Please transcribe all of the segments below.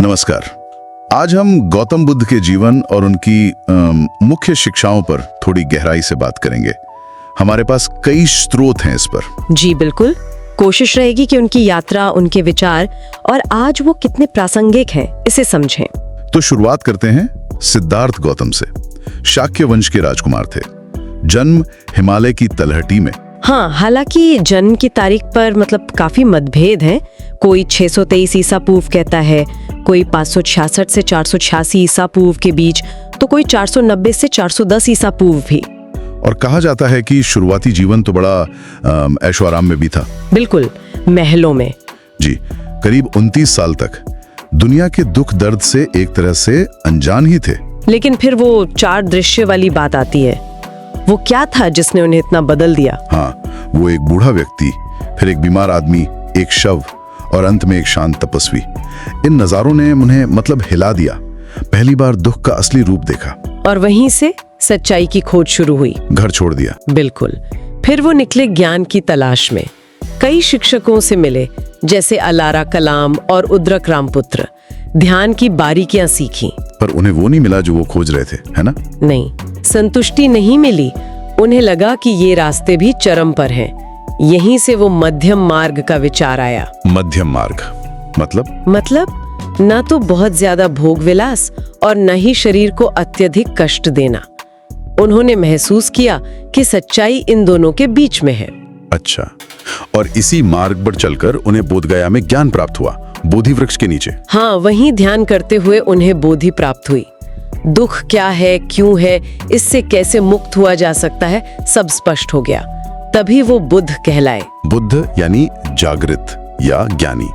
नमस्कार। आज हम गौतम बुद्ध के जीवन और उनकी मुख्य शिक्षाओं पर थोड़ी गहराई से बात करेंगे। हमारे पास कई स्रोत हैं इस पर। जी बिल्कुल, कोशिश रहेगी कि उनकी यात्रा, उनके विचार और आज वो कितने प्रासंगिक हैं, इसे समझें। तो शुरुआत करते हैं सिद्धार्थ गौतम से। शाक्य वंश के राजकुमार थे। जन्म हिमालय की तलहटी में। हाँ, हालांकि जन्म की तारीख पर काफी मतभेद हैं। कोई 623 ईसा पूर्व कहता है, कोई 566 से 486 ईसा पूर्व के बीच, तो कोई 490 से 410 ईसा पूर्व भी। और कहा जाता है कि शुरुआती जीवन तो बड़ा ऐशो आराम में भी था। बिल्कुल, महलों में। जी, करीब 29 साल तक दुनिया के दुख दर्द से एक तरह से अनजान ही थे। लेकिन फिर वो 4 दृश्य वाली बात आती है। वो क्या था जिसने उन्हें इतना बदल दिया? हाँ, वो एक बूढ़ा व्यक्ति, फिर एक बीमार आदमी, एक शव और अंत में एक शांत तपस्वी। इन नजारों ने उन्हें हिला दिया। पहली बार दुख का असली रूप देखा और वहीं से सच्चाई की खोज शुरू हुई। घर छोड़ दिया। बिल्कुल। फिर वो निकले ज्ञान की तलाश में। कई शिक्षकों से मिले, जैसे अलारा कलाम और उद्रक रामपुत्र। ध्यान की बारीकियां सीखी। पर उन्हें वो नहीं मिला जो वो खोज रहे थे, है ना? नहीं, संतुष्टि नहीं मिली। उन्हें लगा कि ये रास्ते भी चरम पर हैं। यहीं से वो मध्यम मार्ग का विचार आया। मध्यम मार्ग मतलब न तो बहुत ज्यादा भोग विलास और न ही शरीर को अत्यधिक कष्ट देना। उन्होंने महसूस किया कि सच्चाई इन दोनों के बीच में है। अच्छा, और इसी मार्ग पर चलकर उन्हें बोधगया में ज्ञान प्राप्त हुआ, बोधि वृक्ष के नीचे। हाँ, वहीं ध्यान करते हुए उन्हें बोधि प्राप्त हुई। दुख क्या है, क्यों है, इससे कैसे मुक्त हुआ जा सकता है, सब स्पष्ट हो गया। तभी वो बुद्ध कहलाए। बुद्ध यानी जागृत या ज्ञानी।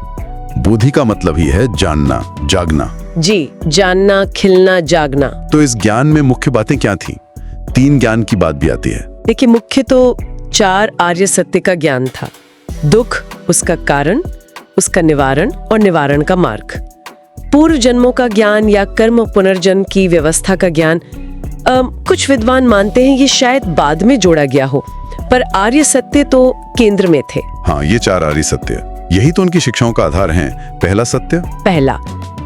बोधि का मतलब ही है जानना, जागना। जी, जानना, खिलना, जागना। तो इस ज्ञान में मुख्य बातें क्या थी? 3 ज्ञान की बात भी आती है। देखिए, मुख्य तो 4 आर्य सत्य का ज्ञान था। दुख, उसका कारण, उसका निवारण और निवारण का मार्ग। पूर्व जन्मों का ज्ञान या कर्म पुनर्जन्म की व्यवस्था का ज्ञान। कुछ विद्वान मानते हैं ये शायद बाद में जोड़ा गया हो, पर आर्य सत्य तो केंद्र में थे। हाँ, ये 4 आर्य सत्य, यही तो उनकी शिक्षाओं का आधार हैं। पहला सत्य, पहला,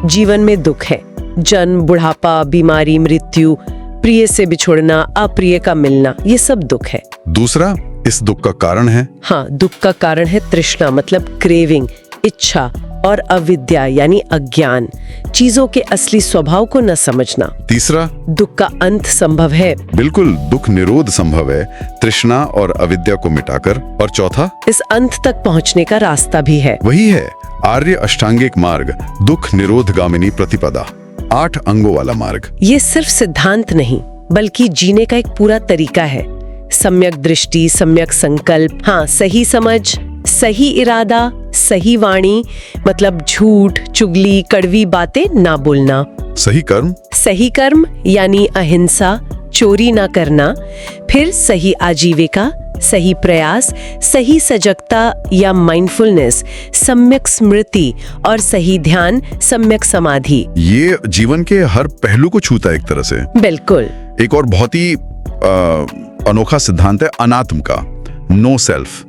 जीवन में दुख है। जन्म, बुढ़ापा, बीमारी, मृत्यु, प्रिय से बिछुड़ना, अप्रिय का मिलना, ये सब दुख है। दूसरा, इस दुख का कारण है। हाँ, दुख का कारण है तृष्णा, मतलब क्रेविंग, इच्छा, और अविद्या यानी अज्ञान, चीजों के असली स्वभाव को न समझना। तीसरा, दुख का अंत संभव है। बिल्कुल, दुख निरोध संभव है, तृष्णा और अविद्या को मिटाकर। और चौथा, इस अंत तक पहुंचने का रास्ता भी है। वही है आर्य अष्टांगिक मार्ग, दुख निरोध गामिनी प्रतिपदा, 8 अंगों वाला मार्ग। ये सिर्फ सिद्धांत नहीं, बल्कि जीने का एक पूरा तरीका है। सम्यक दृष्टि, सम्यक संकल्प, हाँ, सही समझ, सही इरादा, सही वाणी, मतलब झूठ, चुगली, कड़वी बातें ना बोलना। सही कर्म यानी अहिंसा, चोरी ना करना। फिर सही आजीविका, सही प्रयास, सही सजगता या माइंडफुलनेस, सम्यक स्मृति और सही ध्यान, सम्यक समाधि। ये जीवन के हर पहलू को छूता है एक तरह से। बिल्कुल। एक और बहुत ही अनोखा सिद्धांत है अनात्म का, नो सेल्फ।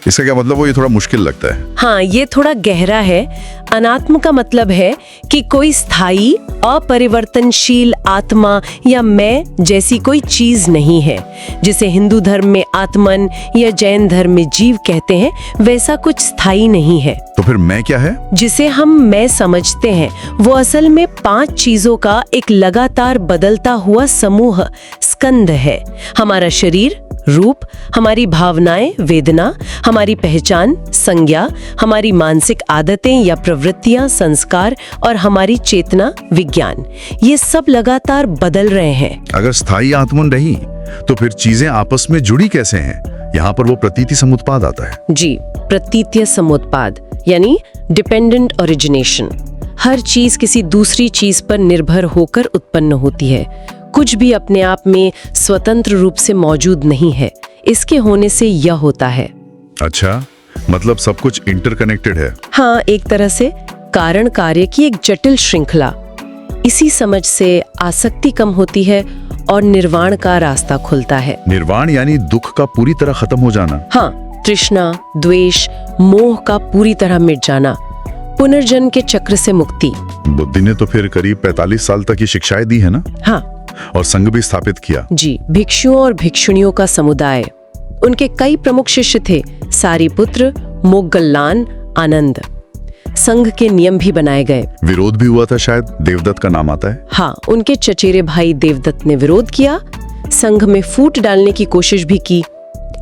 इसका क्या मतलब? वो ये थोड़ा मुश्किल लगता है। हाँ, ये थोड़ा गहरा है। अनात्म का मतलब है कि कोई स्थायी, अपरिवर्तनशील आत्मा या मैं जैसी कोई चीज नहीं है। जिसे हिंदू धर्म में आत्मन या जैन धर्म में जीव कहते हैं, वैसा कुछ स्थायी नहीं है। तो फिर मैं क्या है? जिसे हम मैं समझते हैं, वो असल में 5 चीजों का एक लगातार बदलता हुआ समूह, स्कंध है। हमारा शरीर, रूप, हमारी भावनाएं, वेदना, हमारी पहचान, संज्ञा, हमारी मानसिक आदतें या प्रवृत्तियां, संस्कार और हमारी चेतना, विज्ञान। ये सब लगातार बदल रहे हैं। अगर स्थायी आत्मन रही, तो फिर चीजें आपस में जुड़ी कैसे हैं? यहाँ पर वो प्रतीति समुत्पाद आता है। जी, प्रतीत्य समुत्पाद यानी डिपेंडेंट ओरिजिनेशन। हर चीज किसी दूसरी चीज पर निर्भर होकर उत्पन्न होती है। कुछ भी अपने आप में स्वतंत्र रूप से मौजूद नहीं है। इसके होने से यह होता है। अच्छा, मतलब सब कुछ इंटरकनेक्टेड है। हाँ, एक तरह से कारण कार्य की एक जटिल श्रृंखला। इसी समझ से आसक्ति कम होती है और निर्वाण का रास्ता खुलता है। निर्वाण यानी दुख का पूरी तरह खत्म हो जाना। हाँ, तृष्णा, द्वेष, मोह का पूरी तरह मिट जाना। पुनर्जन्म के चक्र से मुक्ति। बुद्ध ने तो फिर करीब 45 साल तक ये शिक्षाएं दी है ना, हाँ और संघ भी स्थापित किया। जी, भिक्षुओं और भिक्षुणियों का समुदाय। उनके कई प्रमुख शिष्य थे, सारिपुत्र, मोग्गल्लान, आनंद। संघ के नियम भी बनाए गए। विरोध भी हुआ था, शायद देवदत्त का नाम आता है। हाँ, उनके चचेरे भाई देवदत्त ने विरोध किया, संघ में फूट डालने की कोशिश भी की।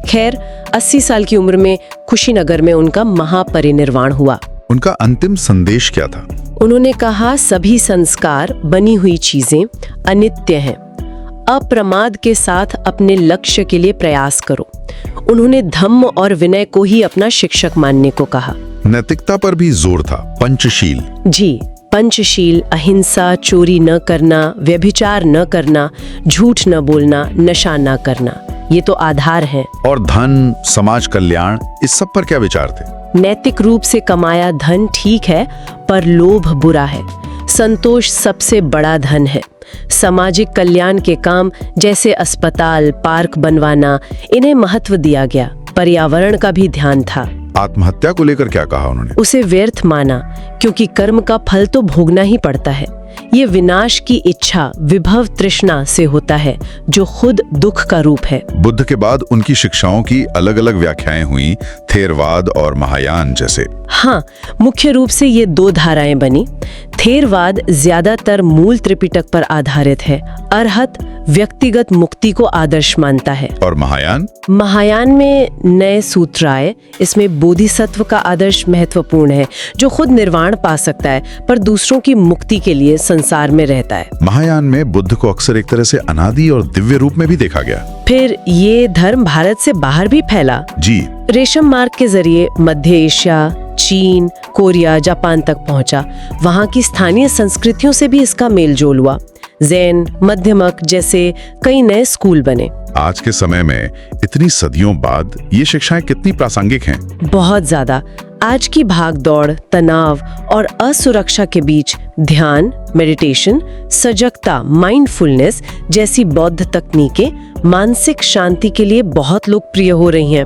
खैर 80 साल की उम्र में कुशीनगर में उनका महापरिनिर्वाण हुआ। उनका अंतिम संदेश क्या था? उन्होंने कहा, सभी संस्कार, बनी हुई चीजें अनित्य हैं। अप्रमाद के साथ अपने लक्ष्य के लिए प्रयास करो। उन्होंने धम्म और विनय को ही अपना शिक्षक मानने को कहा। नैतिकता पर भी जोर था, पंचशील। जी, पंचशील, अहिंसा, चोरी न करना, व्यभिचार न करना, झूठ न बोलना, नशा न करना, ये तो आधार हैं। और धन, समाज कल्याण, इस सब पर क्या विचार थे? नैतिक रूप से कमाया धन ठीक है, पर लोभ बुरा है। संतोष सबसे बड़ा धन है। सामाजिक कल्याण के काम जैसे अस्पताल, पार्क बनवाना, इन्हें महत्व दिया गया। पर्यावरण का भी ध्यान था। आत्महत्या को लेकर क्या कहा उन्होंने? उसे व्यर्थ माना, क्योंकि कर्म का फल तो भोगना ही पड़ता है। ये विनाश की इच्छा, विभव तृष्णा से होता है, जो खुद दुख का रूप है। बुद्ध के बाद उनकी शिक्षाओं की अलग अलग व्याख्याएं हुई, थेरवाद और महायान जैसे। हाँ, मुख्य रूप से ये दो धाराएं बनी। थेरवाद ज्यादातर मूल त्रिपिटक पर आधारित है, अरहत, व्यक्तिगत मुक्ति को आदर्श मानता है। और महायान? महायान में नए सूत्र आए। इसमें बोधिसत्व का आदर्श महत्वपूर्ण है, जो खुद निर्वाण पा सकता है पर दूसरों की मुक्ति के लिए संसार में रहता है। महायान में बुद्ध को अक्सर एक तरह से अनादि और दिव्य रूप में भी देखा गया। फिर ये धर्म भारत से बाहर भी फैला। जी, रेशम मार्ग के जरिए मध्य एशिया, चीन, कोरिया, जापान तक पहुंचा। वहां की स्थानीय संस्कृतियों से भी इसका मेलजोल हुआ। जैन, मध्यमक जैसे कई नए स्कूल बने। आज के समय में इतनी सदियों बाद ये शिक्षाएं कितनी प्रासंगिक हैं? बहुत ज्यादा। आज की भाग दौड़, तनाव और असुरक्षा के बीच ध्यान, मेडिटेशन, सजगता, माइंडफुलनेस जैसी बौद्ध तकनीकें मानसिक शांति के लिए बहुत लोकप्रिय हो रही हैं।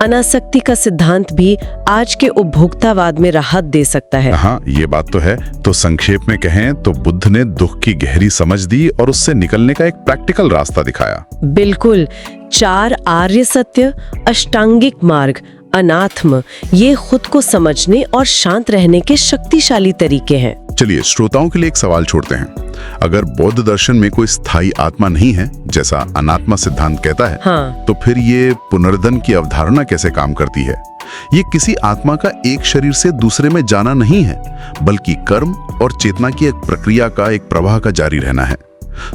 अनासक्ति का सिद्धांत भी आज के उपभोक्तावाद में राहत दे सकता है। हाँ, ये बात तो है। तो संक्षेप में कहें तो बुद्ध ने दुख की गहरी समझ दी और उससे निकलने का एक प्रैक्टिकल रास्ता दिखाया। बिल्कुल। 4 आर्य सत्य, अष्टांगिक मार्ग, अनात्म, ये खुद को समझने और शांत रहने के शक्तिशाली तरीके हैं। चलिए, श्रोताओं के लिए एक सवाल छोड़ते हैं। अगर बौद्ध दर्शन में कोई स्थायी आत्मा नहीं है, जैसा अनात्मा सिद्धांत कहता है, हाँ, तो फिर ये पुनर्जन्म की अवधारणा कैसे काम करती है? ये किसी आत्मा का एक शरीर से दूसरे में जाना नहीं है, बल्कि कर्म और चेतना की एक प्रक्रिया का, एक प्रवाह का जारी रहना है।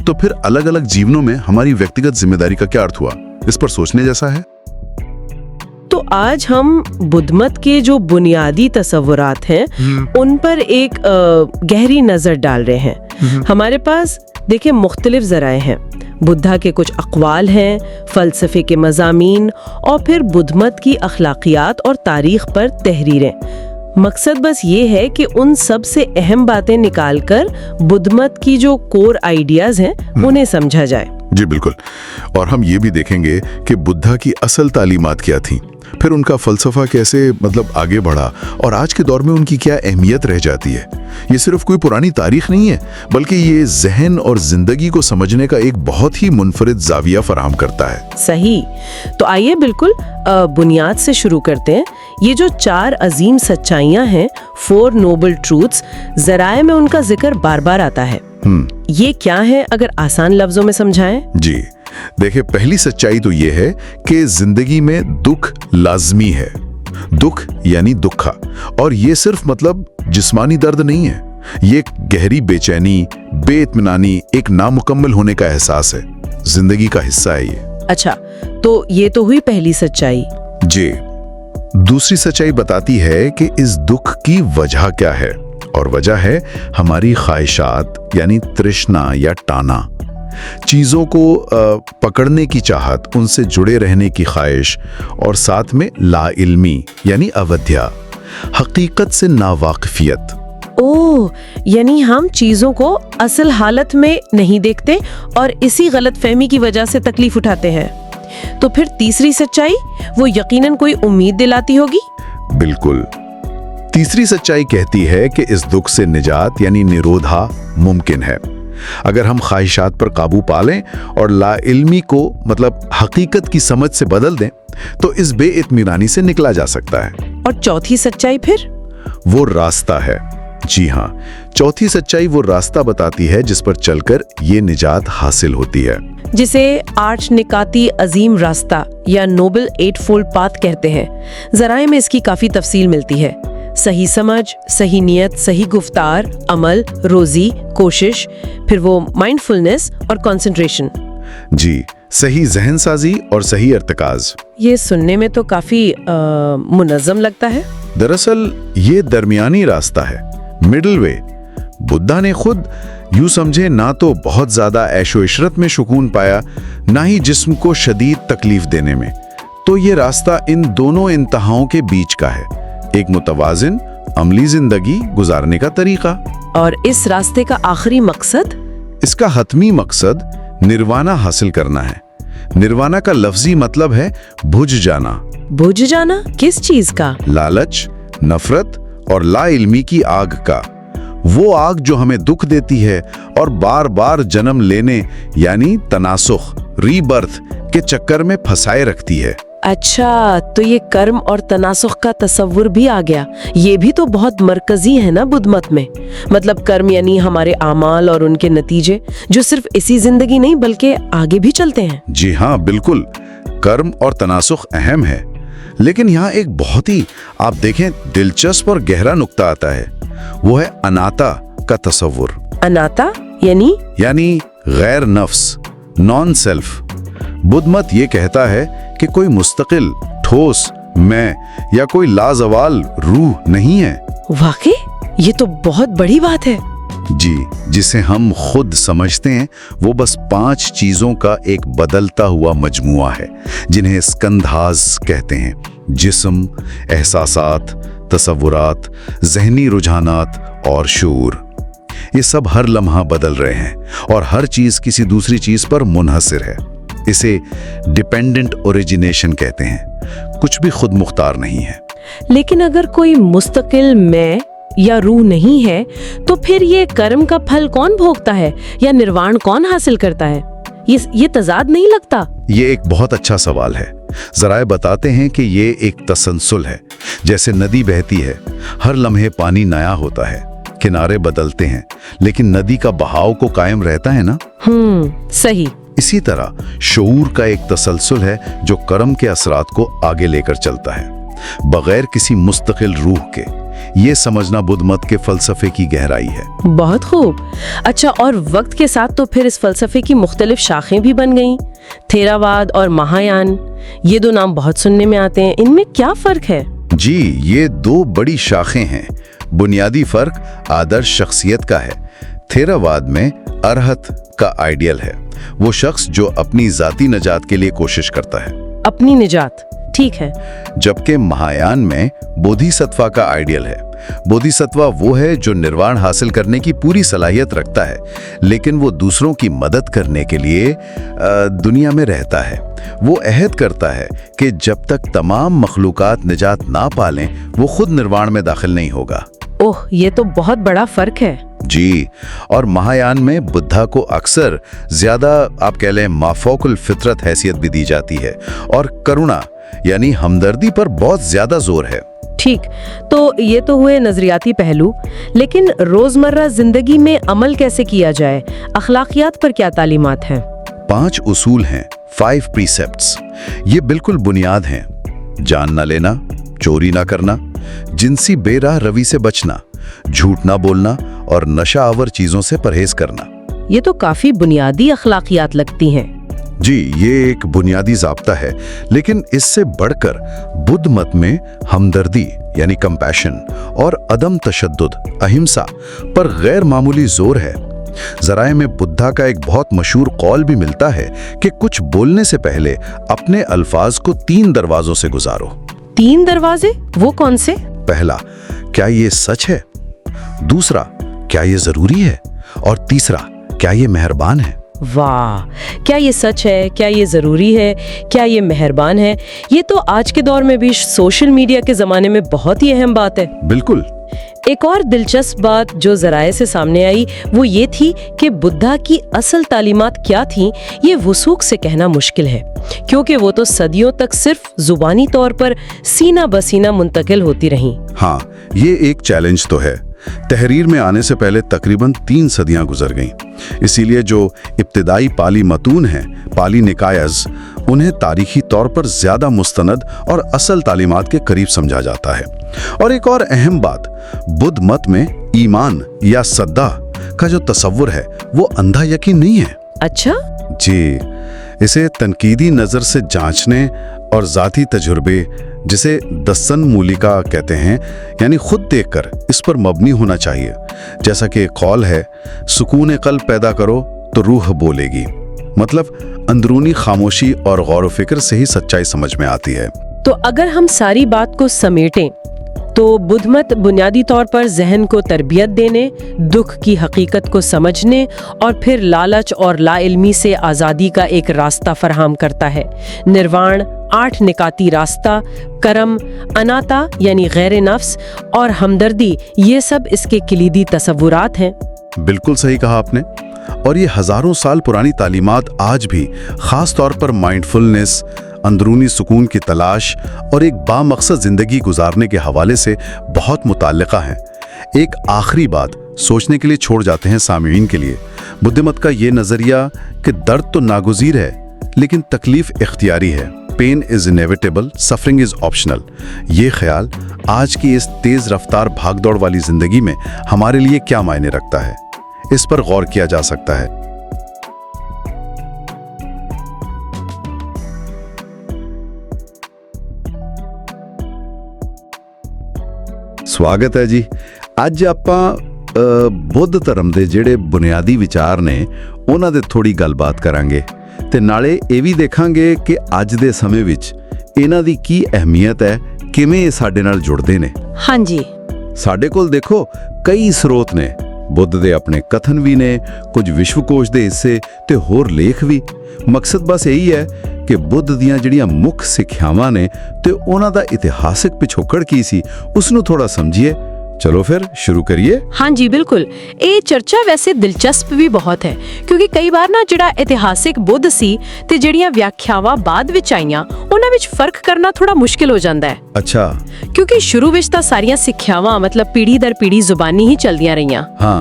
तो फिर अलग अलग जीवनों में हमारी व्यक्तिगत जिम्मेदारी का क्या अर्थ हुआ? इस पर सोचने जैसा है। तो आज हम बुद्धमत के जो बुनियादी तस्वुरात हैं, उन पर एक गहरी नजर डाल रहे हैं। हमारे पास देखिए मुख्तलिफ ज़राए हैं। बुद्धा के कुछ अक़वाल हैं, फ़लसफ़े के मज़ामीन और फिर बुद्धमत की अखलाकियात और तारीख़ पर तहरीरें। मकसद बस ये है कि उन सब से अहम बातें निकालकर बुद्धमत की जो कोर आइडियाज़ हैं उन्हें समझा जाए। जी बिल्कुल। और हम ये भी देखेंगे कि बुद्धा की असल तालीमात क्या थी, फिर उनका फलसफा कैसे आगे बढ़ा और आज के दौर में उनकी क्या अहमियत रह जाती है। ये सिर्फ कोई पुरानी तारीख नहीं है, बल्कि ये जहन और जिंदगी को समझने का एक बहुत ही मुनफरिद जाविया फराहम करता है। सही। तो आइए बिल्कुल बुनियाद से शुरू करते हैं। ये जो 4 अजीम सच्चाइयां हैं, 4 नोबल ट्रूथ्स, ज़राए में उनका जिक्र बार बार आता है। ये क्या है, अगर आसान लफ्जों में समझाएं? जी देखिए, पहली सच्चाई तो ये है कि जिंदगी में दुख लाजमी है। दुख यानी दुखा, और ये सिर्फ जिस्मानी दर्द नहीं है। ये एक गहरी बेचैनी, बेइत्मीनानी, एक नामुकम्मल होने का एहसास है। जिंदगी का हिस्सा है ये। अच्छा, तो ये तो हुई पहली सच्चाई। जी। दूसरी सच्चाई बताती है कि इस दुख की वजह क्या है, और वजह है हमारी ख्वाहिशात यानी तृष्णा या टाना, चीजों को पकड़ने की चाहत, उनसे जुड़े रहने की ख्वाहिश, और साथ में लाइल्मी यानी अवध्या, हकीकत से नावाकिफियत। ओह, यानी हम चीजों को असल हालत में नहीं देखते और इसी गलतफहमी की वजह से तकलीफ उठाते हैं। तो फिर तीसरी सच्चाई, वो यकीनन कोई उम्मीद दिलाती होगी। बिल्कुल। तीसरी सच्चाई कहती है कि इस दुख से निजात यानी निरोधा मुमकिन है अगर हम ख्वाहिशात पर काबू पा लें और लाइल्मी को मतलब हकीकत की समझ से बदल दें तो इस बेइत्मीनानी से निकला जा सकता है। और चौथी सच्चाई फिर? वो रास्ता है। जी हाँ, चौथी सच्चाई वो रास्ता बताती है जिस पर चलकर ये निजात हासिल होती है, जिसे आर्च निकाती अजीम रास्ता या नोबल एटफोल्ड पाथ कहते हैं। ज़राए में इसकी काफ़ी तफसील मिलती है। सही समझ, सही नियत, सही गुफ्तार, अमल, रोज़ी, कोशिश, फिर वो माइंडफुलनेस और कंसंट्रेशन। जी, सही जहन साजी और सही अर्तकाज। ये सुनने में तो काफ़ी मुनज़्ज़म लगता है। दरअसल ये दरमियानी रास्ता है, मिडल वे। बुद्धा ने खुद यूं समझे ना तो बहुत ज्यादा ऐशो इशरत में सुकून पाया, ना ही जिस्म को शदीद तकलीफ देने में। तो ये रास्ता इन दोनों इंतहाओं के बीच का है, एक मुतवाजिन अमली जिंदगी गुजारने का तरीका। और इस रास्ते का आखिरी मकसद? इसका हतमी मकसद निर्वाणा हासिल करना है। निर्वाणा का लफ्जी मतलब है बुझ जाना। बुझ जाना किस चीज का? लालच, नफरत और लाइल्मी की आग का। वो आग जो हमें दुख देती है और बार बार जन्म लेने यानी तनासुख, रीबर्थ के चक्कर में फंसाए रखती है। अच्छा, तो ये कर्म और तनासुख का तस्वुर भी आ गया। ये भी तो बहुत मरकजी है ना बुद्ध मत में। मतलब कर्म यानी हमारे आमाल और उनके नतीजे जो सिर्फ इसी जिंदगी नहीं बल्कि आगे भी चलते हैं। जी हाँ, बिल्कुल। कर्म और तनासुख अहम है, लेकिन यहाँ एक बहुत ही आप देखें दिलचस्प और गहरा नुक्ता आता है। वो है अनाता का तस्वुर। अनाता यानी गैर नफ्स, नॉन सेल्फ। बुद्ध मत ये कहता है कि कोई मुस्तकिल, ठोस मैं या कोई लाजवाल रूह नहीं है। वाकई ये तो बहुत बड़ी बात है। जी, जिसे हम खुद समझते हैं वो बस 5 चीजों का एक बदलता हुआ मजमुआ है जिन्हें स्कंधाज कहते हैं। जिस्म, एहसासात, तसव्वुरात, जहनी रुझानात और शूर। ये सब हर लम्हा बदल रहे हैं और हर चीज किसी दूसरी चीज पर मुनहसिर है। इसे डिपेंडेंट ओरिजिनेशन कहते हैं। कुछ भी खुद मुख्तार नहीं है। लेकिन अगर कोई मुस्तकिल मैं या रूह नहीं है तो फिर ये कर्म का फल कौन भोगता है या निर्वाण कौन हासिल करता है? ये तजाद नहीं लगता? ये एक बहुत अच्छा सवाल है। ज़राए बताते हैं कि ये एक तसलसल है। जैसे नदी बहती है, हर लम्हे पानी नया होता है, किनारे बदलते हैं, लेकिन नदी का बहाव को कायम रहता है ना। सही। इसी तरह शऊर का एक तसलसल है जो कर्म के असरात को आगे लेकर चलता है बगैर किसी मुस्तकिल रूह के। ये समझना बुद्ध मत के फलसफे की गहराई है। बहुत खूब। अच्छा, और वक्त के साथ तो फिर इस फलसफे की मुख्तलिफ शाखें भी बन गईं। थेरावाद और महायान, ये 2 नाम बहुत सुनने में आते हैं। इनमें क्या फर्क है? जी, ये 2 बड़ी शाखें हैं। बुनियादी फर्क आदर्श शख्सियत का है। थेरावाद में अरहत का आइडियल है, वो शख्स जो अपनी जाती निजात के लिए कोशिश करता है। अपनी निजात, ठीक है। जबकि महायान में बोधिसत्वा का आइडियल है। बोधिसत्वा वो है जो निर्वाण हासिल करने की पूरी सलाहियत रखता है, लेकिन वो दूसरों की मदद करने के लिए दुनिया में रहता है। वो अहद करता है कि जब तक तमाम मखलूकात निजात ना पालें वो खुद निर्वाण में दाखिल नहीं होगा। ओह, ये तो बहुत बड़ा फर्क है। जी, और महायान में बुद्धा को अक्सर ज्यादा आप कह लें माफौकुल फितरत हैसियत भी दी जाती है और करुणा यानी हमदर्दी पर बहुत ज्यादा जोर है। ठीक, तो ये तो हुए नजरियाती पहलू, लेकिन रोजमर्रा जिंदगी में अमल कैसे किया जाए? अखलाकियात पर क्या तालीमात हैं? 5 उसूल हैं, 5 प्रीसेप्ट्स। ये बिल्कुल बुनियाद हैं। जान ना लेना, चोरी ना करना, जिनसी बेराह रवि से बचना, झूठ ना बोलना और नशा आवर चीजों से परहेज करना। ये तो काफी बुनियादी अखलाकियात लगती हैं। जी, ये एक बुनियादी ज़ाब्ता है, लेकिन इससे बढ़कर बुद्ध मत में हमदर्दी यानी कंपैशन और अदम तशद्दुद, अहिंसा पर गैर मामूली जोर है। ज़राए में बुद्धा का एक बहुत मशहूर कौल भी मिलता है कि कुछ बोलने से पहले अपने अल्फाज को 3 दरवाजों से गुजारो। 3 दरवाजे? वो कौन से? पहला, क्या ये सच है? दूसरा, क्या ये जरूरी है? और तीसरा, क्या ये मेहरबान है? वाह, क्या ये सच है? क्या ये जरूरी है? क्या ये मेहरबान है? ये तो आज के दौर में भी सोशल मीडिया के जमाने में बहुत ही अहम बात है। बिल्कुल। एक और दिलचस्प बात जो जराए से सामने आई वो ये थी कि बुद्धा की असल तालीमात क्या थीं, ये वसूख से कहना मुश्किल है, क्योंकि वो तो सदियों तक सिर्फ जुबानी तौर पर सीना बसीना मुंतकिल होती रहीं। हाँ, ये एक चैलेंज तो है। तहरीर में आने से पहले तकरीबन 3 सदियां गुजर गईं। इसीलिए जो इब्तिदाई पाली मतून हैं, पाली निकायज, उन्हें तारीखी तौर पर ज्यादा मुस्तनद और असल तालीमात के करीब समझा जाता है। और एक और अहम बात, बुद्ध मत में ईमान या सद्दा का जो तसव्वुर है वो अंधा यकीन नहीं है। अच्छा जी, इसे तनकीदी नजर से जांचने और जाती तजुर्बे, जिसे दस्सन मूलिका कहते हैं, यानी खुद देखकर इस पर मबनी होना चाहिए। जैसा कि एक कौल है, सुकून कल्ब पैदा करो तो रूह बोलेगी। मतलब अंदरूनी खामोशी और गौर व फिक्र से ही सच्चाई समझ में आती है। तो अगर हम सारी बात को समेटें तो बुद्ध मत बुनियादी तौर पर जहन को तरबियत देने, दुख की हकीकत को समझने और फिर लालच और लाइल्मी से आज़ादी का एक रास्ता फराहम करता है। निर्वाण, 8 निकाती रास्ता, करम, अनाता यानी गैर नफ्स और हमदर्दी, ये सब इसके किलीदी तसव्वुरात हैं। बिल्कुल सही कहा आपने। और ये हजारों साल पुरानी तालीमात आज भी खास तौर पर माइंडफुलनेस, अंदरूनी सुकून की तलाश और एक बामकसद जिंदगी गुजारने के हवाले से बहुत मुताल्लिका हैं। एक आखिरी बात सोचने के लिए छोड़ जाते हैं सामीईन के लिए। बुद्धिमत का ये नजरिया कि दर्द तो नागुज़ीर है लेकिन तकलीफ इख्तियारी है, pain is inevitable, suffering is optional, ये ख्याल आज की इस तेज रफ्तार भागदौड़ वाली जिंदगी में हमारे लिए क्या मायने रखता है, इस पर गौर किया जा सकता है। ਸਵਾਗਤ ਹੈ ਜੀ। ਅੱਜ ਆਪਾਂ ਬੁੱਧ ਧਰਮ ਦੇ ਜਿਹੜੇ ਬੁਨਿਆਦੀ ਵਿਚਾਰ ਨੇ ਉਹਨਾਂ ਦੇ ਥੋੜੀ ਗੱਲਬਾਤ ਕਰਾਂਗੇ ਤੇ ਨਾਲੇ ਇਹ ਵੀ ਦੇਖਾਂਗੇ ਕਿ ਅੱਜ ਦੇ ਸਮੇਂ ਵਿੱਚ ਇਹਨਾਂ ਦੀ ਕੀ ਅਹਿਮੀਅਤ ਹੈ, ਕਿਵੇਂ ਇਹ ਸਾਡੇ ਨਾਲ ਜੁੜਦੇ ਨੇ। ਹਾਂਜੀ, ਸਾਡੇ ਕੋਲ ਦੇਖੋ ਕਈ ਸਰੋਤ ਨੇ, ਬੁੱਧ ਦੇ ਆਪਣੇ ਕਥਨ ਵੀ ਨੇ, ਕੁਝ ਵਿਸ਼ਵਕੋਸ਼ ਦੇ ਹਿੱਸੇ ਤੇ ਹੋਰ ਲੇਖ ਵੀ। ਮਕਸਦ ਬਸ ਇਹੀ ਹੈ ਕਿ ਬੁੱਧ ਦੀਆਂ ਜਿਹੜੀਆਂ ਮੁੱਖ ਸਿੱਖਿਆਵਾਂ ਨੇ ਤੇ ਉਹਨਾਂ ਦਾ ਇਤਿਹਾਸਿਕ ਪਿਛੋਕੜ ਕੀ ਸੀ, ਉਸ ਨੂੰ ਥੋੜਾ ਸਮਝੀਏ। चलो फिर शुरू करिए। हाँ जी बिल्कुल। ये चर्चा वैसे दिलचस्प भी बहुत है क्योंकि कई बार ना जिहड़ा इतिहासिक बुद्ध सी ते जिहड़ियां व्याख्यावां बाद विच आईयां उन्हां विच फर्क करना थोड़ा मुश्किल हो जाता है। अच्छा। क्योंकि शुरू विच तां सारियां सिक्ख्यावां मतलब पीढ़ी दर पीढ़ी जुबानी ही चलदियां रहियां। हाँ,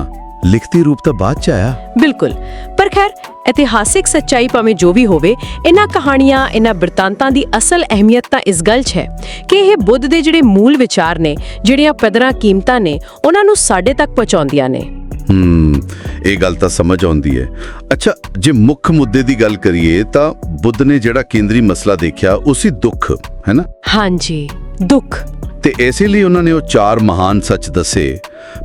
लिखती रूप तो बाद च आया। बिल्कुल। पर खैर इतिहासिक सच्चाई भावें जो भी होवे, इन्हां कहानियां, इन्हां बिरतांतां दी असल अहमियत तां इस गल 'च है कि ਇਹ बुद्ध ਦੇ ਜਿਹੜੇ ਮੂਲ ਵਿਚਾਰ ਨੇ, ਜਿਹੜੀਆਂ ਕਦਰਾਂ ਕੀਮਤਾਂ ਨੇ, ਉਹਨਾਂ ਨੂੰ ਸਾਡੇ ਤੱਕ ਪਹੁੰਚਾਉਂਦੀਆਂ ਨੇ। ਇਹ ਗੱਲ ਤਾਂ ਸਮਝ ਆਉਂਦੀ ਹੈ। ਅੱਛਾ, ਜੇ ਮੁੱਖ ਮੁੱਦੇ ਦੀ ਗੱਲ ਕਰੀਏ ਤਾਂ ਬੁੱਧ ਨੇ ਜਿਹੜਾ ਕੇਂਦਰੀ ਮਸਲਾ ਦੇਖਿਆ ਉਹ ਸੀ ਦੁੱਖ, ਹੈ ਨਾ? ਹਾਂਜੀ, ਦੁੱਖ। ਤੇ ਇਸੇ ਲਈ ਉਹਨਾਂ ਨੇ ਉਹ 4 ਮਹਾਨ ਸੱਚ ਦੱਸੇ।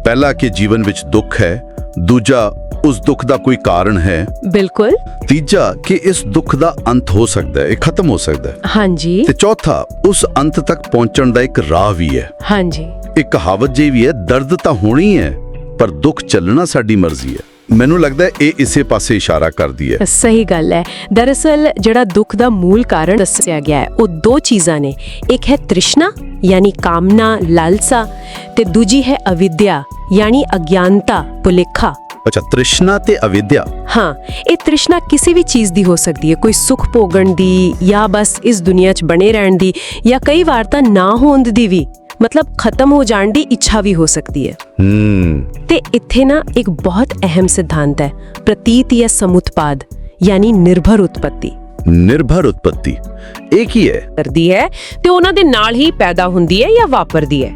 ਪਹਿਲਾ ਕਿ ਜੀਵਨ ਵਿੱਚ ਦੁੱਖ ਹੈ, ਦੂਜਾ ਉਸ ਦੁੱਖ ਦਾ ਕੋਈ ਕਾਰਨ ਹੈ, ਬਿਲਕੁਲ, ਤੀਜਾ ਕਿ ਇਸ ਦੁੱਖ ਦਾ ਅੰਤ ਹੋ ਸਕਦਾ ਹੈ, ਇਹ ਖਤਮ ਹੋ ਸਕਦਾ ਹੈ, ਹਾਂਜੀ, ਤੇ ਚੌਥਾ ਉਸ ਅੰਤ ਤੱਕ ਪਹੁੰਚਣ ਦਾ ਇੱਕ ਰਾਹ ਵੀ ਹੈ। ਹਾਂਜੀ, ਇੱਕ ਕਹਾਵਤ ਜਿਹੀ ਵੀ ਹੈ, ਦਰਦ ਤਾਂ ਹੋਣੀ ਹੈ ਪਰ ਦੁੱਖ ਚੱਲਣਾ ਸਾਡੀ ਮਰਜ਼ੀ ਹੈ। ਮੈਨੂੰ ਲੱਗਦਾ ਹੈ ਇਹ ਇਸੇ ਪਾਸੇ ਇਸ਼ਾਰਾ ਕਰਦੀ ਹੈ। ਸਹੀ ਗੱਲ ਹੈ। ਦਰਅਸਲ ਜਿਹੜਾ ਦੁੱਖ ਦਾ ਮੂਲ ਕਾਰਨ ਦੱਸਿਆ ਗਿਆ ਹੈ ਉਹ 2 ਚੀਜ਼ਾਂ ਨੇ। ਇੱਕ ਹੈ ਤ੍ਰਿਸ਼ਨਾ यानी कामना, लालसा, ते दूजी है अविद्या यानी अज्ञानता, भुलेखा। अच्छा, तृष्णा ते अविद्या। हाँ, ये तृष्णा किसी भी चीज दी हो सकती है, कोई सुख भोगण दी या बस इस दुनिया च बने रहन दी या कई बार तां ना होंद दी भी, मतलब खत्म हो जाण दी इच्छा भी हो सकती है। ते इत्थे ना एक बहुत अहम सिद्धांत है, प्रतीत या समुत्पाद यानी निर्भर उत्पत्ति। निर्भर उत्पत्ति एक ही है, करदी है ते ਉਹਨਾਂ ਦੇ ਨਾਲ ਹੀ ਪੈਦਾ ਹੁੰਦੀ ਹੈ ਜਾਂ ਵਾਪਰਦੀ ਹੈ।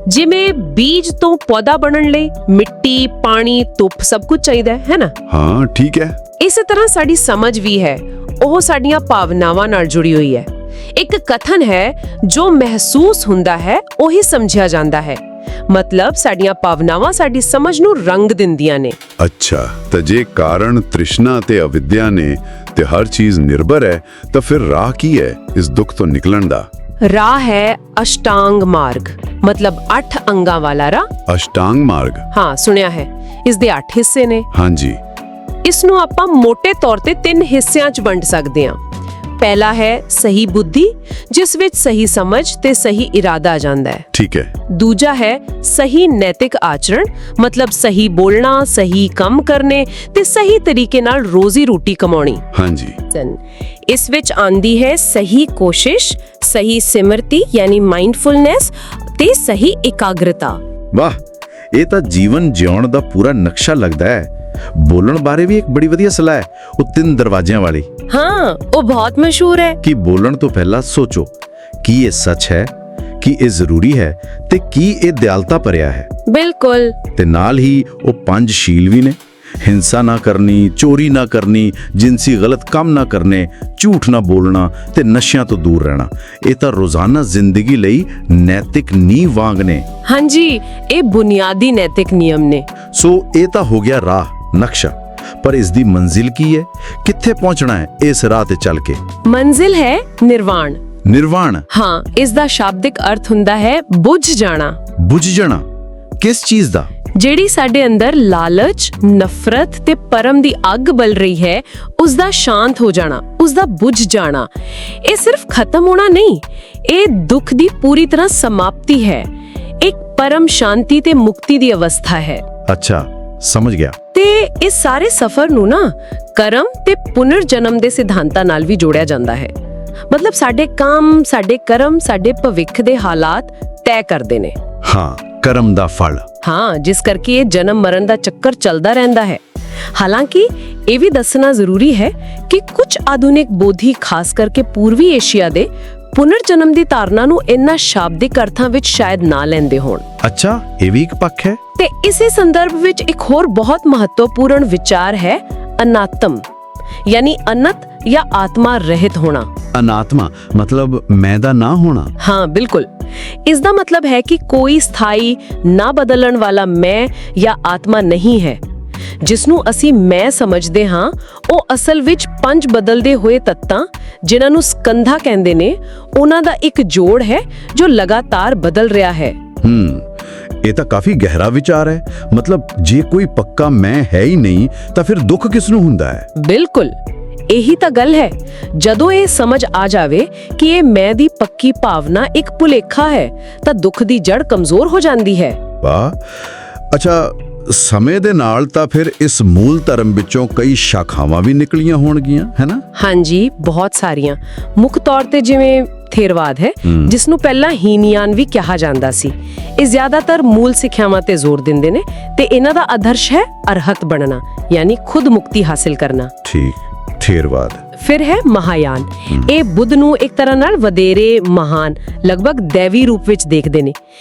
ਜਿਵੇਂ ਬੀਜ ਤੋਂ ਪੌਦਾ ਬਣਨ ਲਈ ਮਿੱਟੀ, ਪਾਣੀ, ਧੁੱਪ ਸਭ ਕੁਝ ਚਾਹੀਦਾ ਹੈ ਨਾ? ਹਾਂ, ਠੀਕ ਹੈ। ਇਸੇ ਤਰ੍ਹਾਂ ਸਾਡੀ ਸਮਝ ਵੀ ਹੈ, ਉਹ ਸਾਡੀਆਂ ਭਾਵਨਾਵਾਂ ਨਾਲ ਜੁੜੀ ਹੋਈ ਹੈ। ਇੱਕ ਕਥਨ ਹੈ, ਜੋ ਮਹਿਸੂਸ ਹੁੰਦਾ ਹੈ ਉਹੀ ਸਮਝਿਆ ਜਾਂਦਾ ਹੈ। मतलब ਸਾਡੀਆਂ ਭਾਵਨਾਵਾਂ ਸਾਡੀ ਸਮਝ ਨੂੰ ਰੰਗ ਦਿੰਦੀਆਂ ਨੇ। ਅੱਛਾ, ਤਾਂ ਜੇ ਕਾਰਨ ਤ੍ਰਿਸ਼ਨਾ ਤੇ ਅਵਿਦਿਆ ਨੇ ਤੇ ਹਰ ਚੀਜ਼ ਨਿਰਭਰ ਹੈ ਤਾਂ ਫਿਰ ਰਾਹ ਕੀ ਹੈ ਇਸ ਦੁੱਖ ਤੋਂ ਨਿਕਲਣ ਦਾ? ਰਾਹ ਹੈ ਅਸ਼ਟਾਂਗ ਮਾਰਗ, मतलब 8 ਅੰਗਾਂ ਵਾਲਾ ਰਾਹ। ਅਸ਼ਟਾਂਗ ਮਾਰਗ? ਹਾਂ, ਸੁਣਿਆ ਹੈ। ਇਸ ਦੇ 8 ਹਿੱਸੇ ਨੇ। ਹਾਂਜੀ। ਇਸ ਨੂੰ ਆਪਾਂ ਮੋٹے ਤੌਰ ਤੇ 3 ਹਿੱਸਿਆਂ 'ਚ ਵੰਡ ਸਕਦੇ ਹਾਂ। ਪਹਿਲਾ ਹੈ ਸਹੀ ਬੁੱਧੀ, ਜਿਸ ਵਿੱਚ ਸਹੀ ਸਮਝ ਤੇ ਸਹੀ ਇਰਾਦਾ ਆ ਜਾਂਦਾ ਹੈ। ਠੀਕ ਹੈ। ਦੂਜਾ ਹੈ ਸਹੀ ਨੈਤਿਕ ਆਚਰਣ, ਮਤਲਬ ਸਹੀ ਬੋਲਣਾ, ਸਹੀ ਕੰਮ ਕਰਨੇ ਤੇ ਸਹੀ ਤਰੀਕੇ ਨਾਲ ਰੋਜ਼ੀ ਰੋਟੀ ਕਮਾਉਣੀ। ਹਾਂਜੀ। ਇਸ ਵਿੱਚ ਆਂਦੀ ਹੈ ਸਹੀ ਕੋਸ਼ਿਸ਼, ਸਹੀ ਸਿਮਰਤੀ ਯਾਨੀ ਮਾਈਂਡਫੁਲਨੈਸ ਤੇ ਸਹੀ ਇਕਾਗਰਤਾ। ਵਾਹ, ਇਹ ਤਾਂ ਜੀਵਨ ਜਿਉਣ ਦਾ ਪੂਰਾ ਨਕਸ਼ਾ ਲੱਗਦਾ ਹੈ। ਬੋਲਣ ਬਾਰੇ ਵੀ ਇੱਕ ਬੜੀ ਵਧੀਆ ਸਲਾਹ ਹੈ, ਉਹ 3 ਦਰਵਾਜ਼ਿਆਂ ਵਾਲੀ। ਹਾਂ, ਉਹ ਬਹੁਤ ਮਸ਼ਹੂਰ ਹੈ। ਕਿ ਬੋਲਣ ਤੋਂ ਪਹਿਲਾਂ ਸੋਚੋ ਕਿ ਇਹ ਸੱਚ ਹੈ, ਕਿ ਇਹ ਜ਼ਰੂਰੀ ਹੈ ਤੇ ਕੀ ਇਹ ਦਿਆਲਤਾ ਭਰਿਆ ਹੈ। ਬਿਲਕੁਲ। ਤੇ ਨਾਲ ਹੀ ਉਹ 5 ਸ਼ੀਲ ਵੀ ਨੇ। ਹਿੰਸਾ ਨਾ ਕਰਨੀ, ਚੋਰੀ ਨਾ ਕਰਨੀ, ਜਿਨਸੀ ਗਲਤ ਕੰਮ ਨਾ ਕਰਨੇ, ਝੂਠ ਨਾ ਬੋਲਣਾ ਤੇ ਨਸ਼ਿਆਂ ਤੋਂ ਦੂਰ ਰਹਿਣਾ। ਇਹ ਤਾਂ ਰੋਜ਼ਾਨਾ ਜ਼ਿੰਦਗੀ ਲਈ ਨੈਤਿਕ ਨੀਂਹ ਵਾਂਗ ਨੇ। ਹਾਂਜੀ, ਇਹ ਬੁਨਿਆਦੀ ਨੈਤਿਕ ਨਿਯਮ ਨੇ। ਸੋ ਇਹ ਤਾਂ ਹੋ ਗਿਆ ਰਾਹ, ਨਕਸ਼ਾ। ਪਰ ਇਸ ਦੀ ਮੰਜ਼ਿਲ ਕੀ ਹੈ? ਕਿੱਥੇ ਪਹੁੰਚਣਾ ਹੈ ਇਸ ਰਾਹ ਤੇ ਚੱਲ ਕੇ? ਮੰਜ਼ਿਲ ਹੈ ਨਿਰਵਾਣ। ਨਿਰਵਾਣ? ਹਾਂ, ਇਸ ਦਾ ਸ਼ਾਬਦਿਕ ਅਰਥ ਹੁੰਦਾ ਹੈ ਬੁੱਝ ਜਾਣਾ। ਬੁੱਝ ਜਾਣਾ? ਕਿਸ ਚੀਜ਼ ਦਾ? ਜਿਹੜੀ ਸਾਡੇ ਅੰਦਰ ਲਾਲਚ, ਨਫ਼ਰਤ ਤੇ ਪਰਮ ਦੀ ਅੱਗ ਬਲ ਰਹੀ ਹੈ, ਉਸ ਦਾ ਸ਼ਾਂਤ ਹੋ ਜਾਣਾ, ਉਸ ਦਾ ਬੁੱਝ ਜਾਣਾ। ਇਹ ਸਿਰਫ ਖਤਮ ਹੋਣਾ ਨਹੀਂ, ਇਹ ਦੁੱਖ ਦੀ ਪੂਰੀ ਤਰ੍ਹਾਂ ਸਮਾਪਤੀ ਹੈ। ਇੱਕ ਪਰਮ ਸ਼ਾਂਤੀ ਤੇ ਮੁਕਤੀ ਦੀ ਅਵਸਥਾ ਹੈ। ਅੱਛਾ, ਸਮਝ ਗਿਆ। ਤੇ ਇਸ ਸਾਰੇ ਸਫ਼ਰ ਨੂੰ ਨਾ ਕਰਮ ਤੇ ਪੁਨਰ ਜਨਮ ਦੇ ਸਿਧਾਂਤਾਂ ਨਾਲ ਵੀ ਜੋੜਿਆ ਜਾਂਦਾ ਹੈ। ਮਤਲਬ ਸਾਡੇ ਕੰਮ, ਸਾਡੇ ਕਰਮ, ਸਾਡੇ ਭਵਿੱਖ ਦੇ ਹਾਲਾਤ ਤੈਅ ਕਰਦੇ ਨੇ। ਹਾਂ, ਕਰਮ ਦਾ ਫਲ। ਹਾਂ, ਜਿਸ ਕਰਕੇ ਇਹ ਜਨਮ ਮਰਨ ਦਾ ਚੱਕਰ ਚੱਲਦਾ ਰਹਿੰਦਾ ਹੈ। ਹਾਲਾਂਕਿ ਇਹ ਵੀ ਦੱਸਣਾ ਜ਼ਰੂਰੀ ਹੈ ਕਿ ਕੁਝ ਆਧੁਨਿਕ ਬੋਧੀ, ਖਾਸ ਕਰਕੇ ਪੂਰਬੀ ਏਸ਼ੀਆ ਦੇ, ਪੁਨਰ ਜਨਮ ਦੀ ਧਾਰਨਾ ਨੂੰ ਇੰਨਾ ਸ਼ਾਬਦਿਕ ਅਰਥਾਂ ਵਿੱਚ ਸ਼ਾਇਦ ਨਾ ਲੈਂਦੇ ਹੋਣ। ਅੱਛਾ, ਇਹ ਵੀ ਇੱਕ ਪੱਖ ਹੈ। ਤੇ ਇਸੇ ਸੰਦਰਭ ਵਿੱਚ ਇੱਕ ਹੋਰ ਬਹੁਤ ਮਹੱਤਵਪੂਰਨ ਵਿਚਾਰ ਹੈ ਅਨਾਤਮ, ਯਾਨੀ ਅਨੰਤ ਜਾਂ ਆਤਮਾ ਰਹਿਤ ਹੋਣਾ। ਅਨਾਤਮਾ ਮਤਲਬ ਮੈਂ ਦਾ ਨਾ ਹੋਣਾ? ਹਾਂ, ਬਿਲਕੁਲ। ਇਸ ਦਾ ਮਤਲਬ ਹੈ ਕਿ ਕੋਈ ਸਥਾਈ, ਨਾ ਬਦਲਣ ਵਾਲਾ ਮੈਂ ਜਾਂ ਆਤਮਾ ਨਹੀਂ ਹੈ। ਜਿਸ ਨੂੰ ਅਸੀਂ ਮੈਂ ਸਮਝਦੇ ਹਾਂ, ਉਹ ਅਸਲ ਵਿੱਚ 5 ਬਦਲਦੇ ਹੋਏ ਤੱਤਾਂ, ਜਿਨ੍ਹਾਂ ਨੂੰ ਸਕੰਧਾ ਕਹਿੰਦੇ ਨੇ, ਉਹਨਾਂ ਦਾ ਇੱਕ ਜੋੜ ਹੈ ਜੋ ਲਗਾਤਾਰ ਬਦਲ ਰਿਹਾ ਹੈ। ਇਹ ਤਾਂ ਕਾਫੀ ਗਹਿਰਾ ਵਿਚਾਰ ਹੈ। ਮਤਲਬ ਜੇ ਕੋਈ ਪੱਕਾ ਮੈਂ ਹੈ ਹੀ ਨਹੀਂ ਤਾਂ ਫਿਰ ਦੁੱਖ ਕਿਸ ਨੂੰ ਹੁੰਦਾ ਹੈ? ਬਿਲਕੁਲ, ਇਹੀ ਤਾਂ ਗੱਲ ਹੈ। ਜਦੋਂ ਇਹ ਸਮਝ ਆ ਜਾਵੇ ਕਿ ਇਹ ਮੈਂ ਦੀ ਪੱਕੀ ਭਾਵਨਾ ਇੱਕ ਭੁਲੇਖਾ ਹੈ, ਤਾਂ ਦੁੱਖ ਦੀ ਜੜ ਕਮਜ਼ੋਰ ਹੋ ਜਾਂਦੀ ਹੈ। ਵਾਹ। ਅੱਛਾ, ਸਮੇਂ ਦੇ ਨਾਲ ਤਾਂ ਫਿਰ ਇਸ ਮੂਲ ਧਰਮ ਵਿੱਚੋਂ ਕਈ ਸ਼ਾਖਾਵਾਂ ਵੀ ਨਿਕਲੀਆਂ ਹੋਣਗੀਆਂ, ਹੈ ਨਾ? ਹਾਂਜੀ, ਬਹੁਤ ਸਾਰੀਆਂ। ਮੁੱਖ ਤੌਰ ਤੇ ਜਿਵੇਂ ਥੇਰਵਾਦ ਹੈ, ਜਿਸ ਨੂੰ ਪਹਿਲਾਂ ਹੀਨਯਾਨ ਵੀ ਕਿਹਾ ਜਾਂਦਾ ਸੀ। ਇਹ ਜ਼ਿਆਦਾਤਰ ਮੂਲ ਸਿੱਖਿਆਵਾਂ ਤੇ ਜ਼ੋਰ ਦਿੰਦੇ ਨੇ ਤੇ ਇਹਨਾਂ ਦਾ ਆਦਰਸ਼ ਹੈ ਅਰਹਤ ਬਣਨਾ, ਯਾਨੀ ਖੁਦ ਮੁਕਤੀ ਹਾਸਿਲ ਕਰਨਾ। ਠੀਕ, ਥੇਰਵਾਦ। ਫਿਰ ਹੈ ਮਹਾਯਾਨ। ਇਹ ਬੁੱਧ ਨੂੰ ਇੱਕ ਤਰ੍ਹਾਂ ਨਾਲ ਵਧੇਰੇ ਮਹਾਨ, ਲਗਭਗ ਦੇਵੀ ਰੂਪ ਵਿੱਚ ਦੇਖਦੇ ਨੇ।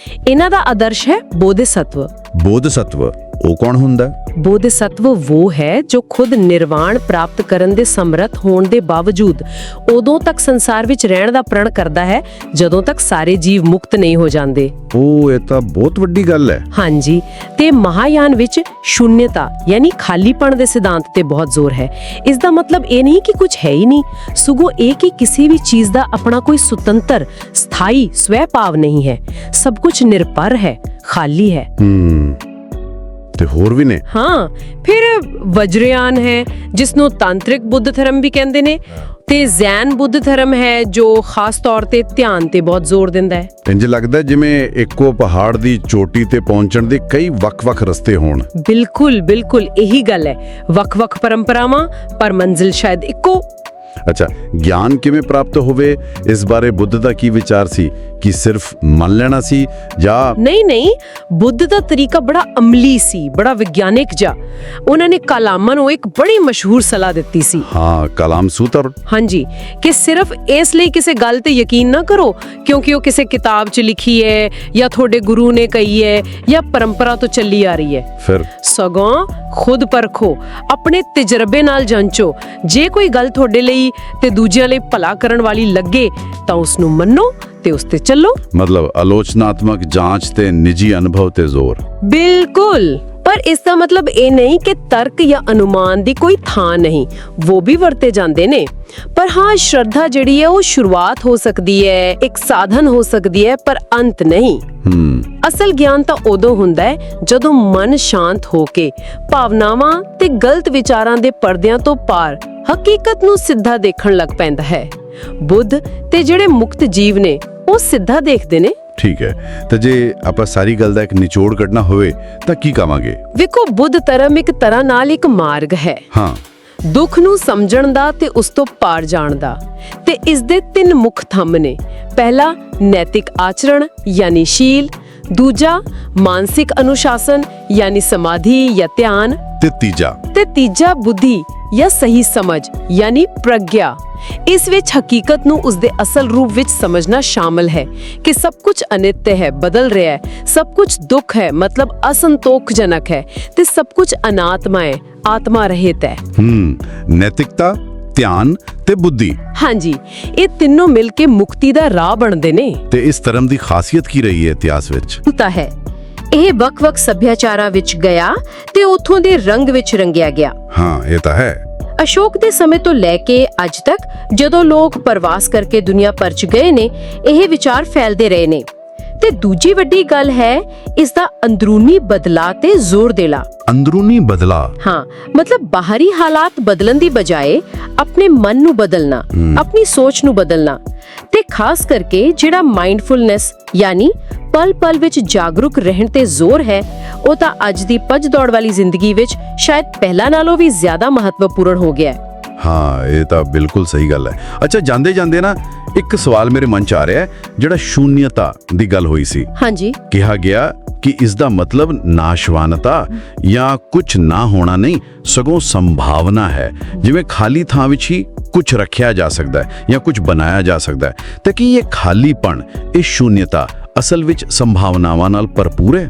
ਇਹਨਾਂ ਦਾ ਆਦਰਸ਼ ਹੈ ਬੋਧਿਸੱਤਵ। ਬੋਧਿਸੱਤਵ ਉਹ ਕੌਣ ਹੁੰਦਾ? ਬੋਧਿਸੱਤਵ ਉਹ ਹੈ ਜੋ ਖੁਦ ਨਿਰਵਾਣ ਪ੍ਰਾਪਤ ਕਰਨ ਦੇ ਸਮਰੱਥ ਹੋਣ ਦੇ ਬਾਵਜੂਦ ਉਦੋਂ ਤੱਕ ਸੰਸਾਰ ਵਿੱਚ ਰਹਿਣ ਦਾ ਪ੍ਰਣ ਕਰਦਾ ਹੈ ਜਦੋਂ ਤੱਕ ਸਾਰੇ ਜੀਵ ਮੁਕਤ ਨਹੀਂ ਹੋ ਜਾਂਦੇ। ਉਹ ਇਹ ਤਾਂ ਬਹੁਤ ਵੱਡੀ ਗੱਲ ਹੈ। ਹਾਂਜੀ, ਤੇ ਮਹਾਯਾਨ ਵਿੱਚ ਸ਼ੂਨਯਤਾ ਯਾਨੀ ਖਾਲੀਪਣ ਦੇ ਸਿਧਾਂਤ ਤੇ ਬਹੁਤ ਜ਼ੋਰ ਹੈ। ਇਸ ਦਾ ਮਤਲਬ ਇਹ ਨਹੀਂ ਕਿ ਕੁਝ ਹੈ ਹੀ ਨਹੀਂ, ਸਗੋਂ ਇਹ ਕਿ ਕਿਸੇ ਵੀ ਚੀਜ਼ ਦਾ ਆਪਣਾ ਕੋਈ ਸੁਤੰਤਰ, ਸਥਾਈ ਸਵੈ ਭਾਵ ਨਹੀਂ ਹੈ। ਸਭ ਕੁਝ ਨਿਰਪਰ ਹੈ, ਖਾਲੀ ਹੈ। ਤੇ ਹੋਰ ਵੀ ਨੇ? ਹਾਂ, ਫਿਰ ਵਜਰਯਾਨ ਹੈ, ਜਿਸ ਨੂੰ ਤਾਂਤਰਿਕ ਬੁੱਧ ਧਰਮ ਵੀ ਕਹਿੰਦੇ ਨੇ, ਤੇ ਜ਼ੈਨ ਬੁੱਧ ਧਰਮ ਹੈ ਜੋ ਖਾਸ ਤੌਰ ਤੇ ਧਿਆਨ ਤੇ ਬਹੁਤ ਜ਼ੋਰ ਦਿੰਦਾ ਹੈ। ਇੰਜ ਲੱਗਦਾ ਜਿਵੇਂ ਇੱਕੋ ਪਹਾੜ ਦੀ ਚੋਟੀ ਤੇ ਪਹੁੰਚਣ ਦੇ ਕਈ ਵੱਖ-ਵੱਖ ਰਸਤੇ ਹੋਣ। ਬਿਲਕੁਲ ਬਿਲਕੁਲ, ਇਹੀ ਗੱਲ ਹੈ। ਵੱਖ-ਵੱਖ ਪਰੰਪਰਾਵਾਂ, ਪਰ ਮੰਜ਼ਿਲ ਸ਼ਾਇਦ ਇੱਕੋ। ਅੱਛਾ, ਗਿਆਨ ਕਿਵੇਂ ਪ੍ਰਾਪਤ ਹੋਵੇ, ਇਸ ਬਾਰੇ ਬੁੱਧ ਦਾ ਕੀ ਵਿਚਾਰ ਸੀ? ਕਿ ਸਿਰਫ ਮੰਨ ਲੈਣਾ ਸੀ ਜਾਂ? ਨਹੀਂ, ਬੁੱਧ ਦਾ ਤਰੀਕਾ ਬੜਾ ਅਮਲੀ ਸੀ, ਬੜਾ ਵਿਗਿਆਨਿਕ ਜਿਹਾ। ਉਹਨਾਂ ਨੇ ਕਾਲਾਮਾਂ ਨੂੰ ਇੱਕ ਬੜੀ ਮਸ਼ਹੂਰ ਸਲਾਹ ਦਿੱਤੀ ਸੀ। ਹਾਂ, ਕਾਲਾਮ ਸੂਤਰ। ਹਾਂਜੀ, ਕਿ ਸਿਰਫ ਇਸ ਲਈ ਕਿਸੇ ਗੱਲ ਤੇ ਯਕੀਨ ਨਾ ਕਰੋ ਕਿਉਂਕਿ ਉਹ ਕਿਸੇ ਕਿਤਾਬ 'ਚ ਲਿਖੀ ਹੈ ਜਾਂ ਤੁਹਾਡੇ ਗੁਰੂ ਨੇ ਕਹੀ ਹੈ ਜਾਂ ਪਰੰਪਰਾ ਤੋਂ ਚੱਲੀ ਆ ਰਹੀ ਹੈ। ਫਿਰ ਸਗੋਂ ਖੁਦ ਪਰਖੋ, ਆਪਣੇ ਤਜਰਬੇ ਨਾਲ ਜਾਂਚੋ। ਜੇ ਕੋਈ ਗੱਲ ਤੁਹਾਡੇ ਲਈ ਤੇ ਦੂਜਿਆਂ ਲਈ ਭਲਾ ਕਰਨ ਵਾਲੀ ਲੱਗੇ ਤਾਂ ਉਸ ਨੂੰ ਮੰਨੋ ਤੇ ਉਸ ਤੇ ਚੱਲੋ। ਮਤਲਬ ਆਲੋਚਨਾਤਮਕ ਜਾਂਚ ਤੇ ਨਿੱਜੀ ਅਨੁਭਵ ਤੇ ਜ਼ੋਰ। ਬਿਲਕੁਲ, ਪਰ ਪਰ ਇਸ ਦਾ ਮਤਲਬ ਇਹ ਨਹੀਂ ਕਿ ਤਰਕ ਜਾਂ ਅਨੁਮਾਨ ਦੀ ਕੋਈ ਥਾਂ ਨਹੀਂ, ਉਹ ਵੀ ਵਰਤੇ ਜਾਂਦੇ ਨੇ। ਪਰ ਹਾਂ, ਸ਼ਰਧਾ ਜਿਹੜੀ ਹੈ ਉਹ ਸ਼ੁਰੂਆਤ ਹੋ ਸਕਦੀ ਹੈ, ਇੱਕ ਸਾਧਨ ਹੋ ਸਕਦੀ ਹੈ, ਪਰ ਅੰਤ ਨਹੀਂ। ਅਸਲ ਗਿਆਨ ਤਾਂ ਉਦੋਂ ਹੁੰਦਾ ਹੈ ਜਦੋਂ ਮਨ ਸ਼ਾਂਤ ਹੋ ਕੇ ਭਾਵਨਾਵਾਂ ਤੇ ਗਲਤ ਵਿਚਾਰਾਂ ਦੇ ਪਰਦਿਆਂ ਤੋਂ ਪਾਰ ਹਕੀਕਤ ਨੂੰ ਸਿੱਧਾ ਦੇਖਣ ਲੱਗ ਪੈਂਦਾ ਹੈ। ਬੁੱਧ ਤੇ ਜਿਹੜੇ ਮੁਕਤ ਜੀਵ ਨੇ ਉਹ ਸਿੱਧਾ ਦੇਖਦੇ ਨੇ। ਠੀਕ ਹੈ, ਤਾਂ ਜੇ ਆਪਾਂ ਸਾਰੀ ਗੱਲ ਦਾ ਇੱਕ ਨਿਚੋੜ ਕੱਢਣਾ ਹੋਵੇ ਤਾਂ ਕੀ ਕਵਾਂਗੇ? ਵੇਖੋ, ਬੁੱਧ ਧਰਮ ਇੱਕ ਤਰ੍ਹਾਂ ਨਾਲ ਇੱਕ ਮਾਰਗ ਹੈ। ਹਾਂ, ਦੁੱਖ ਨੂੰ ਸਮਝਣ ਦਾ ਤੇ ਉਸ ਤੋਂ ਪਾਰ ਜਾਣ ਦਾ। ਤੇ ਇਸ ਦੇ 3 ਮੁੱਖ ਥੰਮ ਨੇ। ਪਹਿਲਾ, ਨੈਤਿਕ ਆਚਰਣ ਯਾਨੀ ਸ਼ੀਲ। ਦੂਜਾ, ਮਾਨਸਿਕ ਅਨੁਸ਼ਾਸਨ ਯਾਨੀ ਸਮਾਧੀ ਜਾਂ ਧਿਆਨ। ਤੇ ਤੀਜਾ ਬੁੱਧੀ ਜਾਂ ਸਹੀ ਸਮਝ ਯਾਨੀ ਪ੍ਰਗਿਆ। ਇਸ ਵਿੱਚ ਹਕੀਕਤ ਨੂੰ ਉਸਦੇ ਅਸਲ ਰੂਪ ਵਿੱਚ ਸਮਝਣਾ ਸ਼ਾਮਲ ਹੈ ਕਿ ਸਭ ਕੁਝ ਅਨਿੱਤ ਹੈ, ਬਦਲ ਰਿਹਾ ਹੈ, ਸਭ ਕੁਝ ਦੁੱਖ ਹੈ, ਮਤਲਬ ਅਸੰਤੋਖਜਨਕ ਹੈ, ਤੇ ਸਭ ਕੁਝ ਅਨਾਤਮਾ ਹੈ, ਆਤਮਾ ਰਹਿਤ ਹੈ। ਨੈਤਿਕਤਾ, ਧਿਆਨ ਤੇ ਬੁੱਧੀ। ਹਾਂਜੀ, ਇਹ ਤਿੰਨੋਂ ਮਿਲ ਕੇ ਮੁਕਤੀ ਦਾ ਰਾਹ ਬਣਦੇ ਨੇ। ਤੇ ਇਸ ਧਰਮ ਦੀ ਖਾਸੀਅਤ ਕੀ ਰਹੀ ਹੈ ਇਤਿਹਾਸ ਵਿੱਚ? ਤਾਂ ਹੈ ਇਹ ਵੱਖ-ਵੱਖ ਸੱਭਿਆਚਾਰਾਂ ਵਿੱਚ ਗਿਆ ਤੇ ਉੱਥੋਂ ਦੇ ਰੰਗ ਵਿੱਚ ਰੰਗਿਆ ਗਿਆ। ਹਾਂ, ਇਹ ਤਾਂ ਹੈ। ਅਸ਼ੋਕ ਦੇ ਸਮੇਂ ਤੋਂ ਲੈ ਕੇ ਅੱਜ ਤੱਕ ਜਦੋਂ ਲੋਕ ਪ੍ਰਵਾਸ ਕਰਕੇ ਦੁਨੀਆ ਭਰ 'ਚ ਗਏ ਨੇ, ਇਹ ਵਿਚਾਰ ਫੈਲਦੇ ਰਹੇ ਨੇ। ਤੇ ਦੂਜੀ ਵੱਡੀ ਗੱਲ ਹੈ ਇਸ ਦਾ ਅੰਦਰੂਨੀ ਬਦਲਾਅ ਤੇ ਜ਼ੋਰ ਦੇਣਾ। ਅੰਦਰੂਨੀ ਬਦਲਾਅ? ਹਾਂ, ਮਤਲਬ ਬਾਹਰੀ ਹਾਲਾਤ ਬਦਲਣ ਦੀ ਬਜਾਏ ਆਪਣੇ ਮਨ ਨੂੰ ਬਦਲਣਾ, ਆਪਣੀ ਸੋਚ ਨੂੰ ਬਦਲਣਾ। ਤੇ ਖਾਸ ਕਰਕੇ ਜਿਹੜਾ ਮਾਈਂਡਫੁਲਨੈਸ ਯਾਨੀ ਪਲ-ਪਲ ਵਿੱਚ ਜਾਗਰੂਕ ਰਹਿਣ ਤੇ ਜ਼ੋਰ ਹੈ, ਉਹ ਤਾਂ ਅੱਜ ਦੀ ਭੱਜ ਦੌੜ ਵਾਲੀ ਜ਼ਿੰਦਗੀ ਵਿੱਚ ਸ਼ਾਇਦ ਪਹਿਲਾਂ ਨਾਲੋਂ ਵੀ ਜ਼ਿਆਦਾ ਮਹੱਤਵਪੂਰਨ ਹੋ ਗਿਆ ਹੈ। ਹਾਂ, ਇਹ ਤਾਂ ਬਿਲਕੁਲ ਸਹੀ ਗੱਲ ਹੈ। ਅੱਛਾ, ਜਾਂਦੇ ਨਾ ਇੱਕ ਸਵਾਲ ਮੇਰੇ ਮਨ 'ਚ ਆ ਰਿਹਾ ਹੈ, ਜਿਹੜਾ ਸ਼ੂਨਯਤਾ ਦੀ ਗੱਲ ਹੋਈ ਸੀ। ਹਾਂਜੀ, ਕਿਹਾ ਗਿਆ ਕਿ ਇਸ ਦਾ ਮਤਲਬ ਨਾਸ਼ਵਾਨਤਾ ਜਾਂ ਕੁਝ ਨਾ ਹੋਣਾ ਨਹੀਂ, ਸਗੋਂ ਸੰਭਾਵਨਾ ਹੈ। ਜਿਵੇਂ ਖਾਲੀ ਥਾਂ ਵਿੱਚ ਹੀ ਕੁਝ ਰੱਖਿਆ ਜਾ ਸਕਦਾ ਹੈ ਜਾਂ ਕੁਝ ਬਣਾਇਆ ਜਾ ਸਕਦਾ ਹੈ। ਤਾਂ ਕੀ ਇਹ ਖਾਲੀਪਣ, ਇਹ ਸ਼ੂਨਯਤਾ ਅਸਲ ਵਿੱਚ ਸੰਭਾਵਨਾਵਾਂ ਨਾਲ ਭਰਪੂਰ ਹੈ?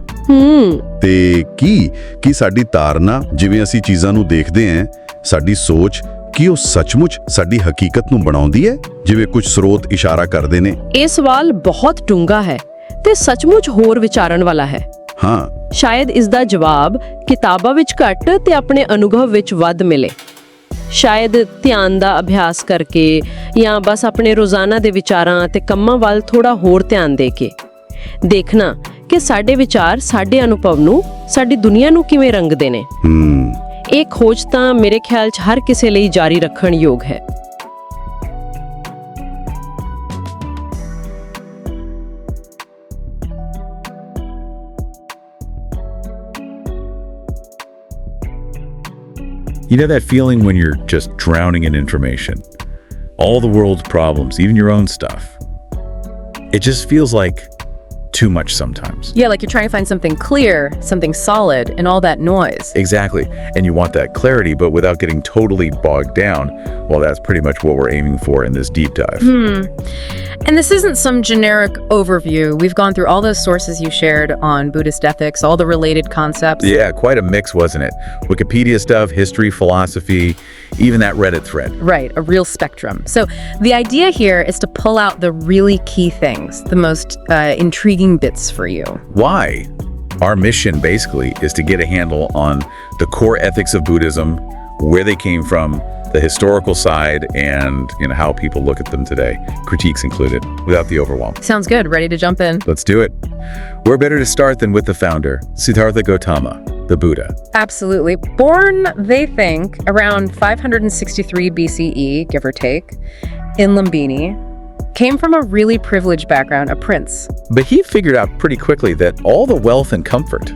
ਤੇ ਕੀ ਸਾਡੀ ਧਾਰਨਾ, ਜਿਵੇਂ ਅਸੀਂ ਚੀਜ਼ਾਂ ਨੂੰ ਦੇਖਦੇ ਹਾਂ, ਸਾਡੀ ਸੋਚ, ਕੀ ਉਹ ਸੱਚਮੁੱਚ ਸਾਡੀ ਹਕੀਕਤ ਨੂੰ ਬਣਾਉਂਦੀ ਹੈ, ਜਿਵੇਂ ਕੁਝ ਸਰੋਤ ਇਸ਼ਾਰਾ ਕਰਦੇ ਨੇ? ਇਹ ਸਵਾਲ ਬਹੁਤ ਡੂੰਘਾ ਹੈ ਤੇ ਸੱਚਮੁੱਚ ਹੋਰ ਵਿਚਾਰਨ ਵਾਲਾ ਹੈ। ਹਾਂ, ਸ਼ਾਇਦ ਇਸ ਦਾ ਜਵਾਬ ਕਿਤਾਬਾਂ ਵਿੱਚ ਘੱਟ ਤੇ ਆਪਣੇ ਅਨੁਭਵ ਵਿੱਚ ਵੱਧ ਮਿਲੇ। ਸ਼ਾਇਦ ਧਿਆਨ ਦਾ ਅਭਿਆਸ ਕਰਕੇ ਜਾਂ ਬਸ ਆਪਣੇ ਰੋਜ਼ਾਨਾ ਦੇ ਵਿਚਾਰਾਂ ਤੇ ਕੰਮਾਂ ਵੱਲ ਥੋੜਾ ਹੋਰ ਧਿਆਨ ਦੇ ਕੇ ਦੇਖਣਾ ਕਿ ਸਾਡੇ ਵਿਚਾਰ ਸਾਡੇ ਅਨੁਭਵ ਨੂੰ, ਸਾਡੀ ਦੁਨੀਆ ਨੂੰ ਕਿਵੇਂ ਰੰਗਦੇ ਨੇ। ਇਹ ਖੋਜ ਤਾਂ ਮੇਰੇ ਖਿਆਲ 'ਚ ਹਰ ਕਿਸੇ ਲਈ ਜਾਰੀ ਰੱਖਣ ਯੋਗ ਹੈ। You know that feeling when you're just drowning in information? All the world's problems, even your own stuff. It just feels like too much sometimes. Yeah, like you're trying to find something clear, something solid in all that noise. Exactly. And you want that clarity, but without getting totally bogged down. Well, that's pretty much what we're aiming for in this deep dive. And this isn't some generic overview. We've gone through all those sources you shared on Buddhist ethics, all the related concepts. Yeah, quite a mix, wasn't it? Wikipedia stuff, history, philosophy, even that Reddit thread. Right, a real spectrum. So the idea here is to pull out the really key things, the most intriguing bits for you. Why? Our mission basically is to get a handle on the core ethics of Buddhism, where they came from, the historical side, and how people look at them today, critiques included, without the overwhelm. Sounds good. Ready to jump in? Let's do it. Where better to start than with the founder, Siddhartha Gautama, the Buddha? Absolutely. Born, they think, around 563 BCE, give or take, in Lumbini. Came from a really privileged background, a prince. But he figured out pretty quickly that all the wealth and comfort,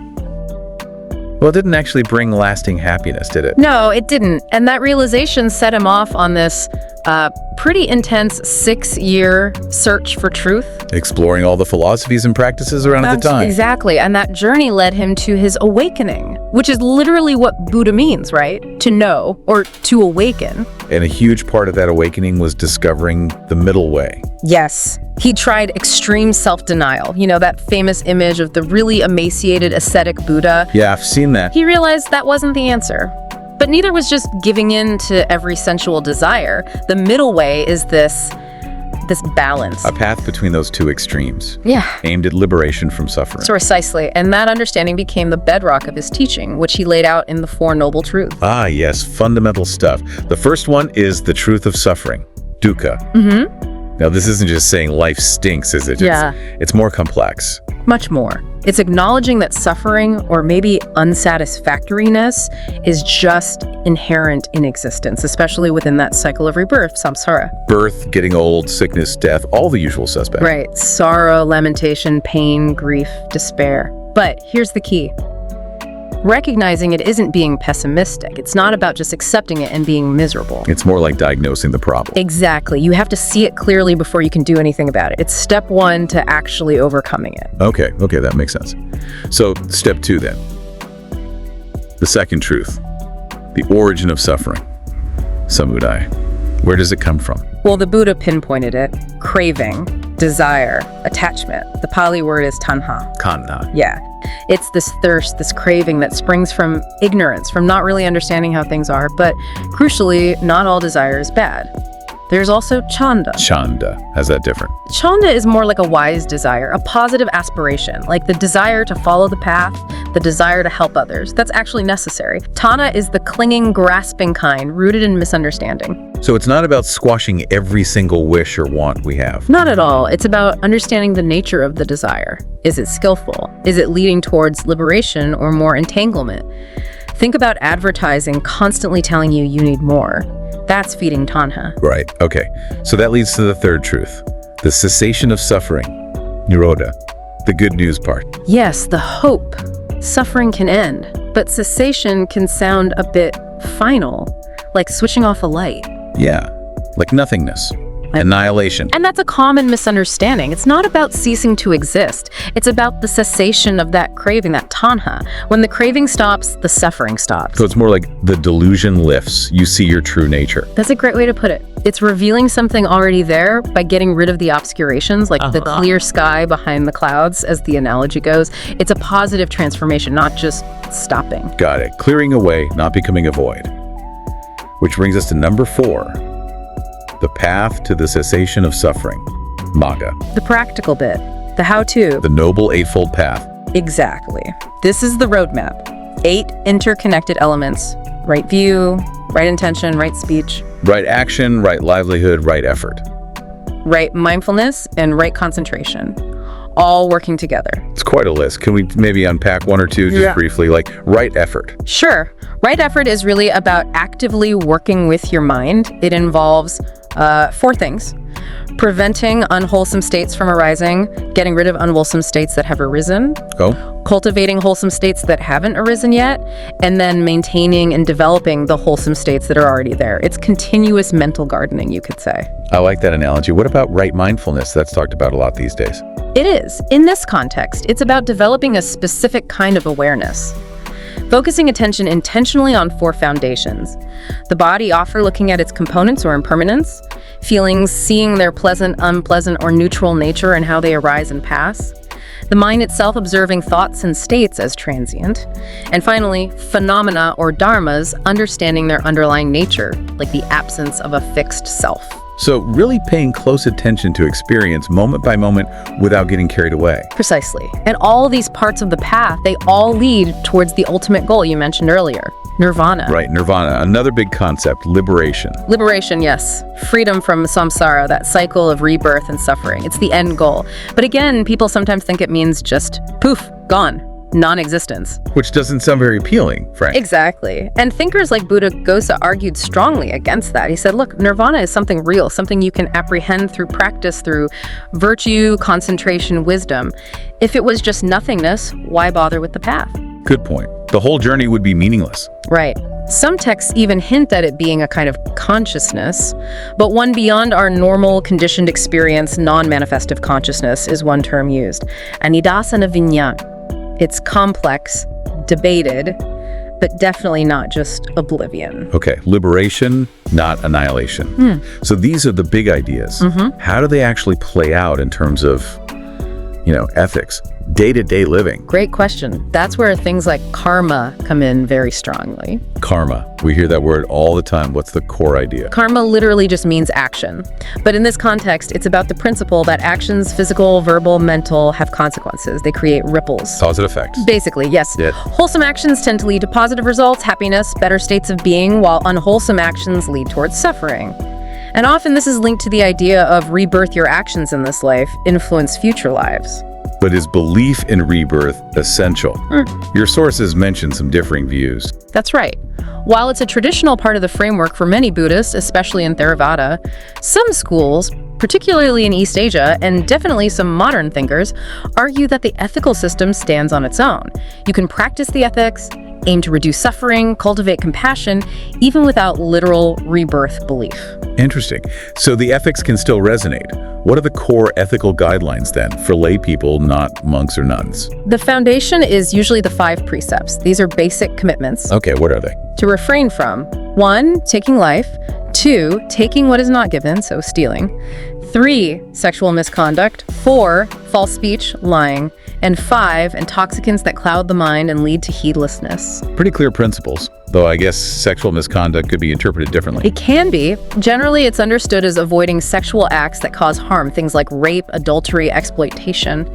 well, it didn't actually bring lasting happiness, did it? No, it didn't. And that realization set him off on this pretty intense 6-year search for truth. Exploring all the philosophies and practices around at the time. Exactly. And that journey led him to his awakening, which is literally what Buddha means, right? To know or to awaken. And a huge part of that awakening was discovering the middle way. Yes. He tried extreme self-denial. You know, that famous image of the really emaciated ascetic Buddha. Yeah, I've seen that. He realized that wasn't the answer. But neither was just giving in to every sensual desire. The middle way is this this balance. A path between those two extremes, Yeah. aimed at liberation from suffering. Precisely. And that understanding became the bedrock of his teaching, which he laid out in the Four Noble Truths. Ah, yes, fundamental stuff. The first one is the truth of suffering, dukkha. Now, this isn't just saying life stinks, is it? Yeah. It's more complex. Much more. It's acknowledging that suffering, or maybe unsatisfactoriness, is just inherent in existence, especially within that cycle of rebirth, samsara. Birth, getting old, sickness, death, all the usual suspects. Right. Sorrow, lamentation, pain, grief, despair. But here's the key. Recognizing it isn't being pessimistic. It's not about just accepting it and being miserable. It's more like diagnosing the problem. Exactly. You have to see it clearly before you can do anything about it. It's step one to actually overcoming it. Okay, that makes sense. So, step 2 then. The second truth, the origin of suffering, samudaya. Where does it come from? Well, the Buddha pinpointed it. Craving, desire, attachment. The Pali word is tanha. Kanna. Yeah. It's this thirst, this craving that springs from ignorance, from not really understanding how things are. But crucially, not all desire is bad. There's also chanda. Chanda. How's that different? Chanda is more like a wise desire, a positive aspiration, like the desire to follow the path, the desire to help others. That's actually necessary. Tana is the clinging, grasping kind, rooted in misunderstanding. So it's not about squashing every single wish or want we have. Not at all. It's about understanding the nature of the desire. Is it skillful? Is it leading towards liberation or more entanglement? Think about advertising constantly telling you you need more. That's feeding tanha. Right, okay. So that leads to the third truth, the cessation of suffering, nirodha, the good news part. Yes, the hope. Suffering can end, but cessation can sound a bit final, like switching off a light. Yeah, like nothingness, annihilation. And that's a common misunderstanding. It's not about ceasing to exist. It's about the cessation of that craving, that tanha. When the craving stops, the suffering stops. So it's more like the delusion lifts, you see your true nature. That's a great way to put it. It's revealing something already there by getting rid of the obscurations, like the clear sky behind the clouds, as the analogy goes. It's a positive transformation, not just stopping. Got it. Clearing away, not becoming a void. Which brings us to number 4, the path to the cessation of suffering, magga, The practical bit, the how-to. the Noble Eightfold Path. Exactly. This is the roadmap. 8 interconnected elements. Right view, right intention, right speech, Right action, right livelihood, right effort. right mindfulness, and right concentration. All working together. It's quite a list. Can we maybe unpack one or two just briefly? Like right effort. Sure. Right effort is really about actively working with your mind. It involves 4 things. Preventing unwholesome states from arising, getting rid of unwholesome states that have arisen, Oh, cultivating wholesome states that haven't arisen yet, and then maintaining and developing the wholesome states that are already there. It's continuous mental gardening, you could say. I like that analogy. What about right mindfulness? That's talked about a lot these days. It is. In this context, it's about developing a specific kind of awareness. Focusing attention intentionally on 4 foundations. The body, often looking at its components or impermanence. Feelings, seeing their pleasant, unpleasant, or neutral nature and how they arise and pass. The mind itself, observing thoughts and states as transient. And finally, phenomena or dharmas, understanding their underlying nature, like the absence of a fixed self. So really paying close attention to experience moment by moment without getting carried away. Precisely. And all these parts of the path, they all lead towards the ultimate goal you mentioned earlier, nirvana. Right, nirvana, another big concept, liberation. Liberation, yes. Freedom from samsara, that cycle of rebirth and suffering. It's the end goal. But again, people sometimes think it means just poof, gone, non-existence. Which doesn't sound very appealing, Frank. Exactly. And thinkers like Buddhaghosa argued strongly against that. He said, look, nirvana is something real, something you can apprehend through practice, through virtue, concentration, wisdom. If it was just nothingness, why bother with the path? Good point. The whole journey would be meaningless. Right. Some texts even hint at it being a kind of consciousness, but one beyond our normal conditioned experience. Non-manifestive consciousness is one term used. Anidasana vijnana. It's complex, debated, but definitely not just oblivion. Okay, liberation, not annihilation. So these are the big ideas. How do they actually play out in terms of, ethics, day-to-day living. Great question. That's where things like karma come in very strongly. Karma. We hear that word all the time. What's the core idea? Karma literally just means action. But in this context, it's about the principle that actions, physical, verbal, mental, have consequences. They create ripples. Cause and effect. Basically, yes. Yeah. Wholesome actions tend to lead to positive results, happiness, better states of being, while unwholesome actions lead towards suffering. And often this is linked to the idea of rebirth. Your actions in this life influence future lives. But is belief in rebirth essential? Your sources mention some differing views. That's right. While it's a traditional part of the framework for many Buddhists, especially in Theravada, some schools, particularly in East Asia, and definitely some modern thinkers, argue that the ethical system stands on its own. You can practice the ethics, aim to reduce suffering, cultivate compassion, even without literal rebirth belief. Interesting. So the ethics can still resonate. What are the core ethical guidelines then for lay people, not monks or nuns? The foundation is usually the 5 precepts. These are basic commitments. Okay, what are they? To refrain from 1, taking life, 2, taking what is not given, so stealing, 3, sexual misconduct, 4, false speech, lying, and 5, intoxicants that cloud the mind and lead to heedlessness. Pretty clear principles, though I guess sexual misconduct could be interpreted differently. It can be. Generally, it's understood as avoiding sexual acts that cause harm, things like rape, adultery, exploitation.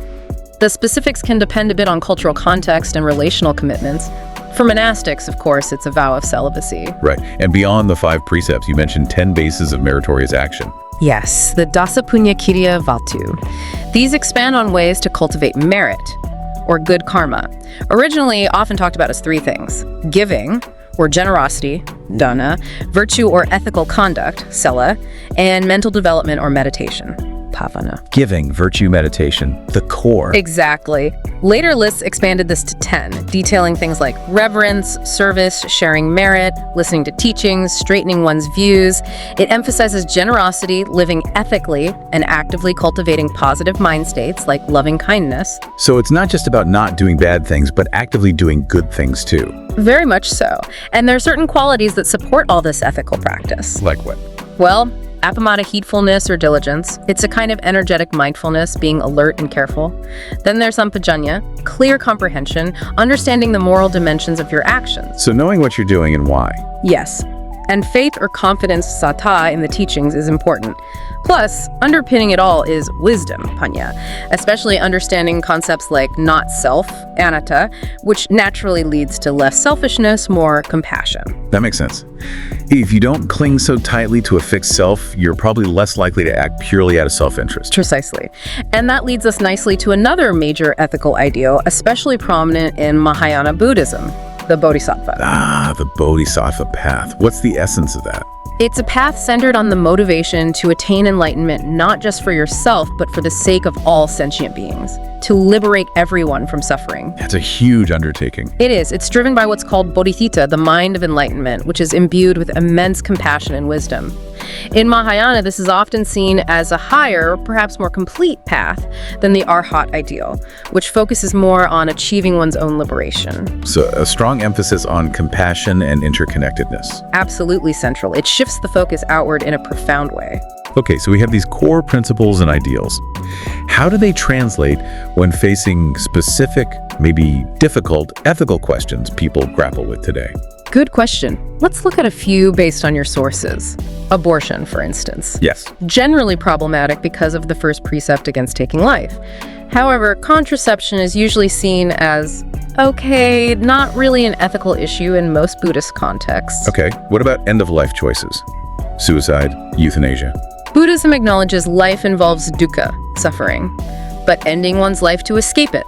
The specifics can depend a bit on cultural context and relational commitments. For monastics, of course, it's a vow of celibacy. Right. And beyond the 5 precepts, you mentioned 10 bases of meritorious action. Yes, the Dasa Punya Kirya Vatu. These expand on ways to cultivate merit, or good karma. Originally often talked about as 3 things: giving, or generosity, dana, virtue or ethical conduct, sela, and mental development or meditation, bhavana. Giving, virtue, meditation, the core. Exactly. Later lists expanded this to 10, detailing things like reverence, service, sharing merit, listening to teachings, straightening one's views. It emphasizes generosity, living ethically, and actively cultivating positive mind states like loving kindness. So it's not just about not doing bad things, but actively doing good things too. Very much so. And there are certain qualities that support all this ethical practice. Like what? Well, appamada heedfulness or diligence. It's a kind of energetic mindfulness, being alert and careful. Then there's sampajanya, clear comprehension, understanding the moral dimensions of your actions. So knowing what you're doing and why. Yes. And faith or confidence, sattva, in the teachings is important. Plus, underpinning it all is wisdom, panya, especially understanding concepts like not self, anatta, which naturally leads to less selfishness, more compassion. That makes sense. If you don't cling so tightly to a fixed self, you're probably less likely to act purely out of self-interest. Precisely. And that leads us nicely to another major ethical ideal, especially prominent in Mahayana Buddhism, the Bodhisattva. Ah, the Bodhisattva path. What's the essence of that? It's a path centered on the motivation to attain enlightenment, not just for yourself, but for the sake of all sentient beings, to liberate everyone from suffering. That's a huge undertaking. It is. It's driven by what's called bodhicitta, the mind of enlightenment, which is imbued with immense compassion and wisdom. In Mahayana, this is often seen as a higher, perhaps more complete path than the Arhat ideal, which focuses more on achieving one's own liberation. So a strong emphasis on compassion and interconnectedness. Absolutely central. It shifts the focus outward in a profound way. Okay, so we have these core principles and ideals. How do they translate when facing specific, maybe difficult, ethical questions people grapple with today? Good question. Let's look at a few based on your sources. Abortion, for instance. Yes. Generally problematic because of the first precept against taking life. However, contraception is usually seen as, okay, not really an ethical issue in most Buddhist contexts. Okay, what about end-of-life choices? Suicide, euthanasia. Buddhism acknowledges life involves dukkha, suffering, but ending one's life to escape it,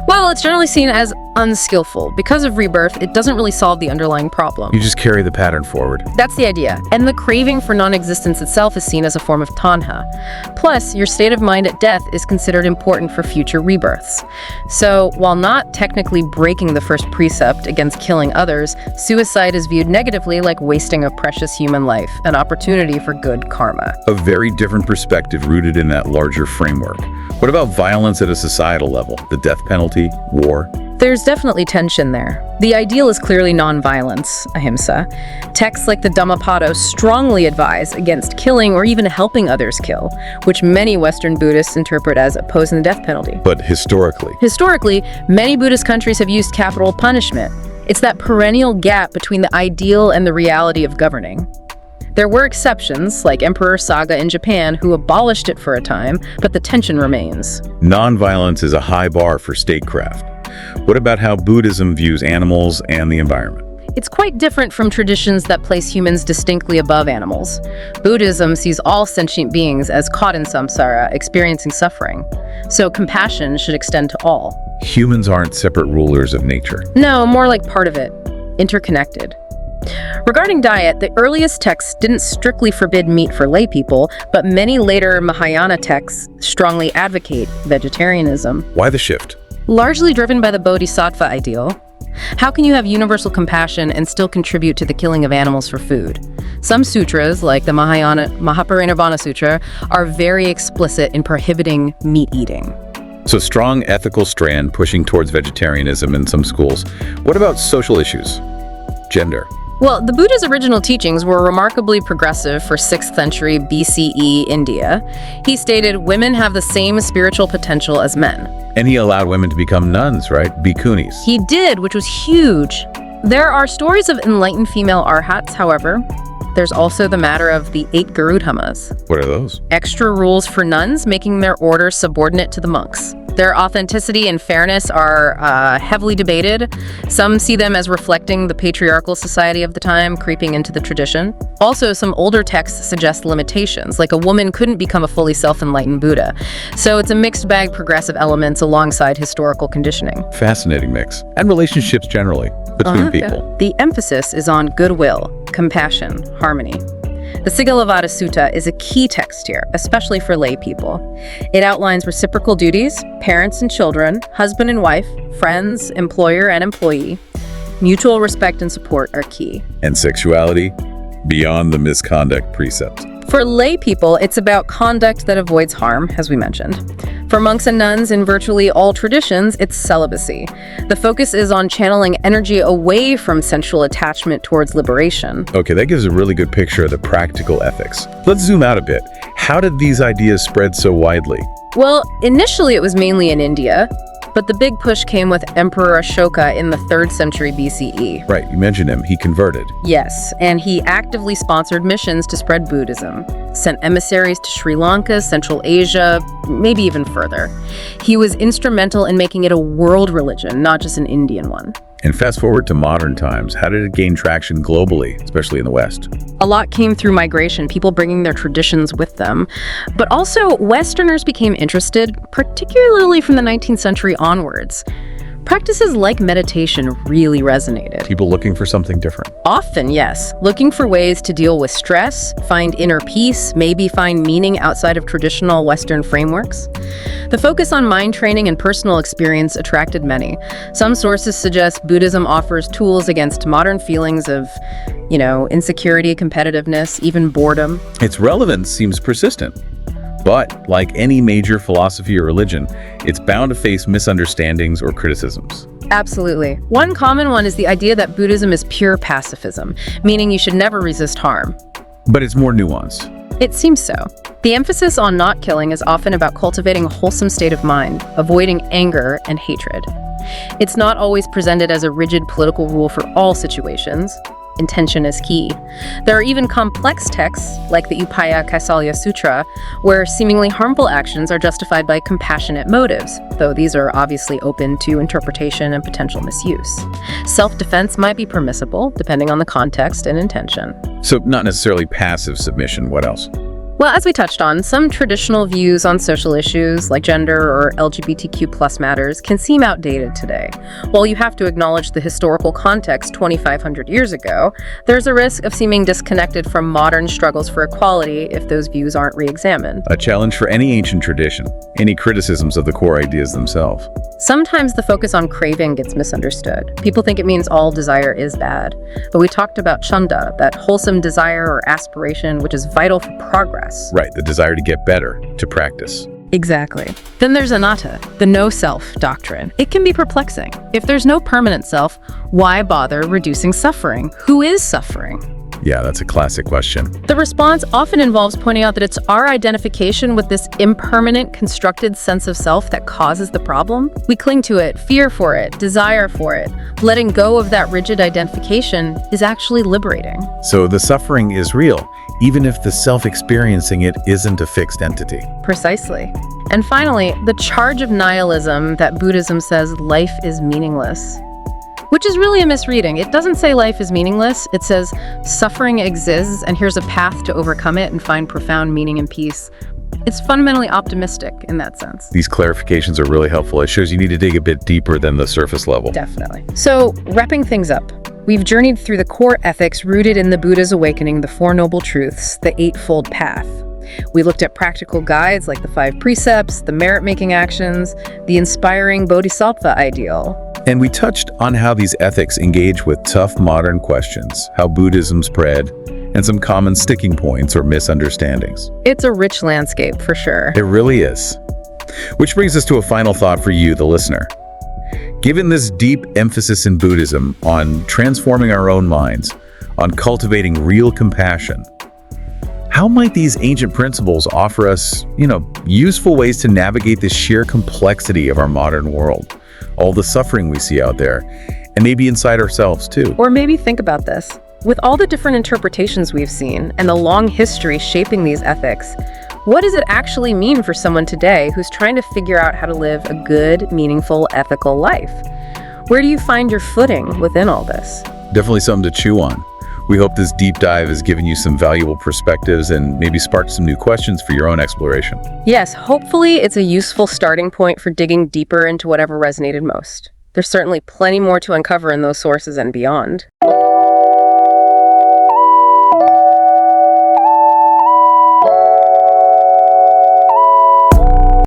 well, it's generally seen as unskillful. Because of rebirth, it doesn't really solve the underlying problem. You just carry the pattern forward. That's the idea. And the craving for non-existence itself is seen as a form of tanha. Plus, your state of mind at death is considered important for future rebirths. So, while not technically breaking the first precept against killing others, suicide is viewed negatively like wasting a precious human life, an opportunity for good karma. A very different perspective rooted in that larger framework. What about violence at a societal level? The death penalty, war? There's definitely tension there. The ideal is clearly nonviolence, ahimsa. Texts like the Dhammapada strongly advise against killing or even helping others kill, which many Western Buddhists interpret as opposing the death penalty. But historically, Historically, many Buddhist countries have used capital punishment. It's that perennial gap between the ideal and the reality of governing. There were exceptions, like Emperor Saga in Japan, who abolished it for a time, but the tension remains. nonviolence is a high bar for statecraft. What about how Buddhism views animals and the environment? It's quite different from traditions that place humans distinctly above animals. Buddhism sees all sentient beings as caught in samsara, experiencing suffering. So compassion should extend to all. Humans aren't separate rulers of nature. No, more like part of it, interconnected. Regarding diet, the earliest texts didn't strictly forbid meat for lay people, but many later Mahayana texts strongly advocate vegetarianism. Why the shift? Largely driven by the bodhisattva ideal. How can you have universal compassion and still contribute to the killing of animals for food? Some sutras, like the Mahayana Mahaparinirvana Sutra, are very explicit in prohibiting meat eating. So strong ethical strand pushing towards vegetarianism in some schools. What about social issues? Gender. Well, the Buddha's original teachings were remarkably progressive for 6th century BCE India. He stated women have the same spiritual potential as men. And he allowed women to become nuns, right? Bhikkhunis. He did, which was huge. There are stories of enlightened female arhats, however. There's also the matter of the 8 Garudhamas, What are those? extra rules for nuns, making their order subordinate to the monks. Their authenticity and fairness are heavily debated. Some see them as reflecting the patriarchal society of the time, creeping into the tradition. Also, some older texts suggest limitations, like a woman couldn't become a fully self-enlightened Buddha. So it's a mixed bag progressive elements alongside historical conditioning. Fascinating mix. And relationships generally between people. The emphasis is on goodwill, compassion, harmony. The Sigalovada Sutta is a key text here, especially for lay people. It outlines reciprocal duties, parents and children, husband and wife, friends, employer and employee. Mutual respect and support are key. And sexuality beyond the misconduct precept. For lay people, it's about conduct that avoids harm, as we mentioned. For monks and nuns in virtually all traditions, it's celibacy. The focus is on channeling energy away from sensual attachment towards liberation. Okay, that gives a really good picture of the practical ethics. Let's zoom out a bit. How did these ideas spread so widely? Well, initially it was mainly in India, but the big push came with Emperor Ashoka in the 3rd century BCE. Right, you mentioned him. He converted. Yes, and he actively sponsored missions to spread Buddhism, sent emissaries to Sri Lanka, Central Asia, maybe even further. He was instrumental in making it a world religion, not just an Indian one. And fast forward to modern times, how did it gain traction globally, especially in the West? A lot came through migration, people bringing their traditions with them. But also, Westerners became interested, particularly from the 19th century onwards. Practices like meditation really resonated. People looking for something different. Often, yes. Looking for ways to deal with stress, find inner peace, maybe find meaning outside of traditional Western frameworks. The focus on mind training and personal experience attracted many. Some sources suggest Buddhism offers tools against modern feelings of, insecurity, competitiveness, even boredom. Its relevance seems persistent. But, like any major philosophy or religion, it's bound to face misunderstandings or criticisms. Absolutely. One common one is the idea that Buddhism is pure pacifism, meaning you should never resist harm. But it's more nuanced. It seems so. The emphasis on not killing is often about cultivating a wholesome state of mind, avoiding anger and hatred. It's not always presented as a rigid political rule for all situations. Intention is key. There are even complex texts, like the Upaya Kaisalya Sutra, where seemingly harmful actions are justified by compassionate motives, though these are obviously open to interpretation and potential misuse. Self-defense might be permissible, depending on the context and intention. So not necessarily passive submission. What else? Well, as we touched on, some traditional views on social issues like gender or LGBTQ+ matters can seem outdated today. While you have to acknowledge the historical context 2,500 years ago, there's a risk of seeming disconnected from modern struggles for equality if those views aren't re-examined. A challenge for any ancient tradition. Any criticisms of the core ideas themselves. Sometimes the focus on craving gets misunderstood. People think it means all desire is bad. But we talked about chanda, that wholesome desire or aspiration which is vital for progress. Right, the desire to get better, to practice. Exactly. Then there's anatta, the no-self doctrine. It can be perplexing. If there's no permanent self, why bother reducing suffering? Who is suffering? Yeah, that's a classic question. The response often involves pointing out that it's our identification with this impermanent, constructed sense of self that causes the problem. We cling to it, fear for it, desire for it. Letting go of that rigid identification is actually liberating. So the suffering is real, even if the self-experiencing it isn't a fixed entity. Precisely. And finally, the charge of nihilism that Buddhism says life is meaningless, which is really a misreading. It doesn't say life is meaningless. It says suffering exists and here's a path to overcome it and find profound meaning and peace. It's fundamentally optimistic in that sense. These clarifications are really helpful. It shows you need to dig a bit deeper than the surface level. Definitely. So, wrapping things up, we've journeyed through the core ethics rooted in the Buddha's awakening, the Four Noble Truths, the Eightfold Path. We looked at practical guides like the 5 precepts, the merit-making actions, the inspiring bodhisattva ideal. And we touched on how these ethics engage with tough modern questions, how Buddhism spread, and some common sticking points or misunderstandings. It's a rich landscape, for sure. It really is. Which brings us to a final thought for you, the listener. Given this deep emphasis in Buddhism on transforming our own minds, on cultivating real compassion, how might these ancient principles offer us, useful ways to navigate the sheer complexity of our modern world, all the suffering we see out there, and maybe inside ourselves too? Or maybe think about this. With all the different interpretations we've seen and the long history shaping these ethics, what does it actually mean for someone today who's trying to figure out how to live a good, meaningful, ethical life? Where do you find your footing within all this? Definitely something to chew on. We hope this deep dive has given you some valuable perspectives and maybe sparked some new questions for your own exploration. Yes, hopefully it's a useful starting point for digging deeper into whatever resonated most. There's certainly plenty more to uncover in those sources and beyond.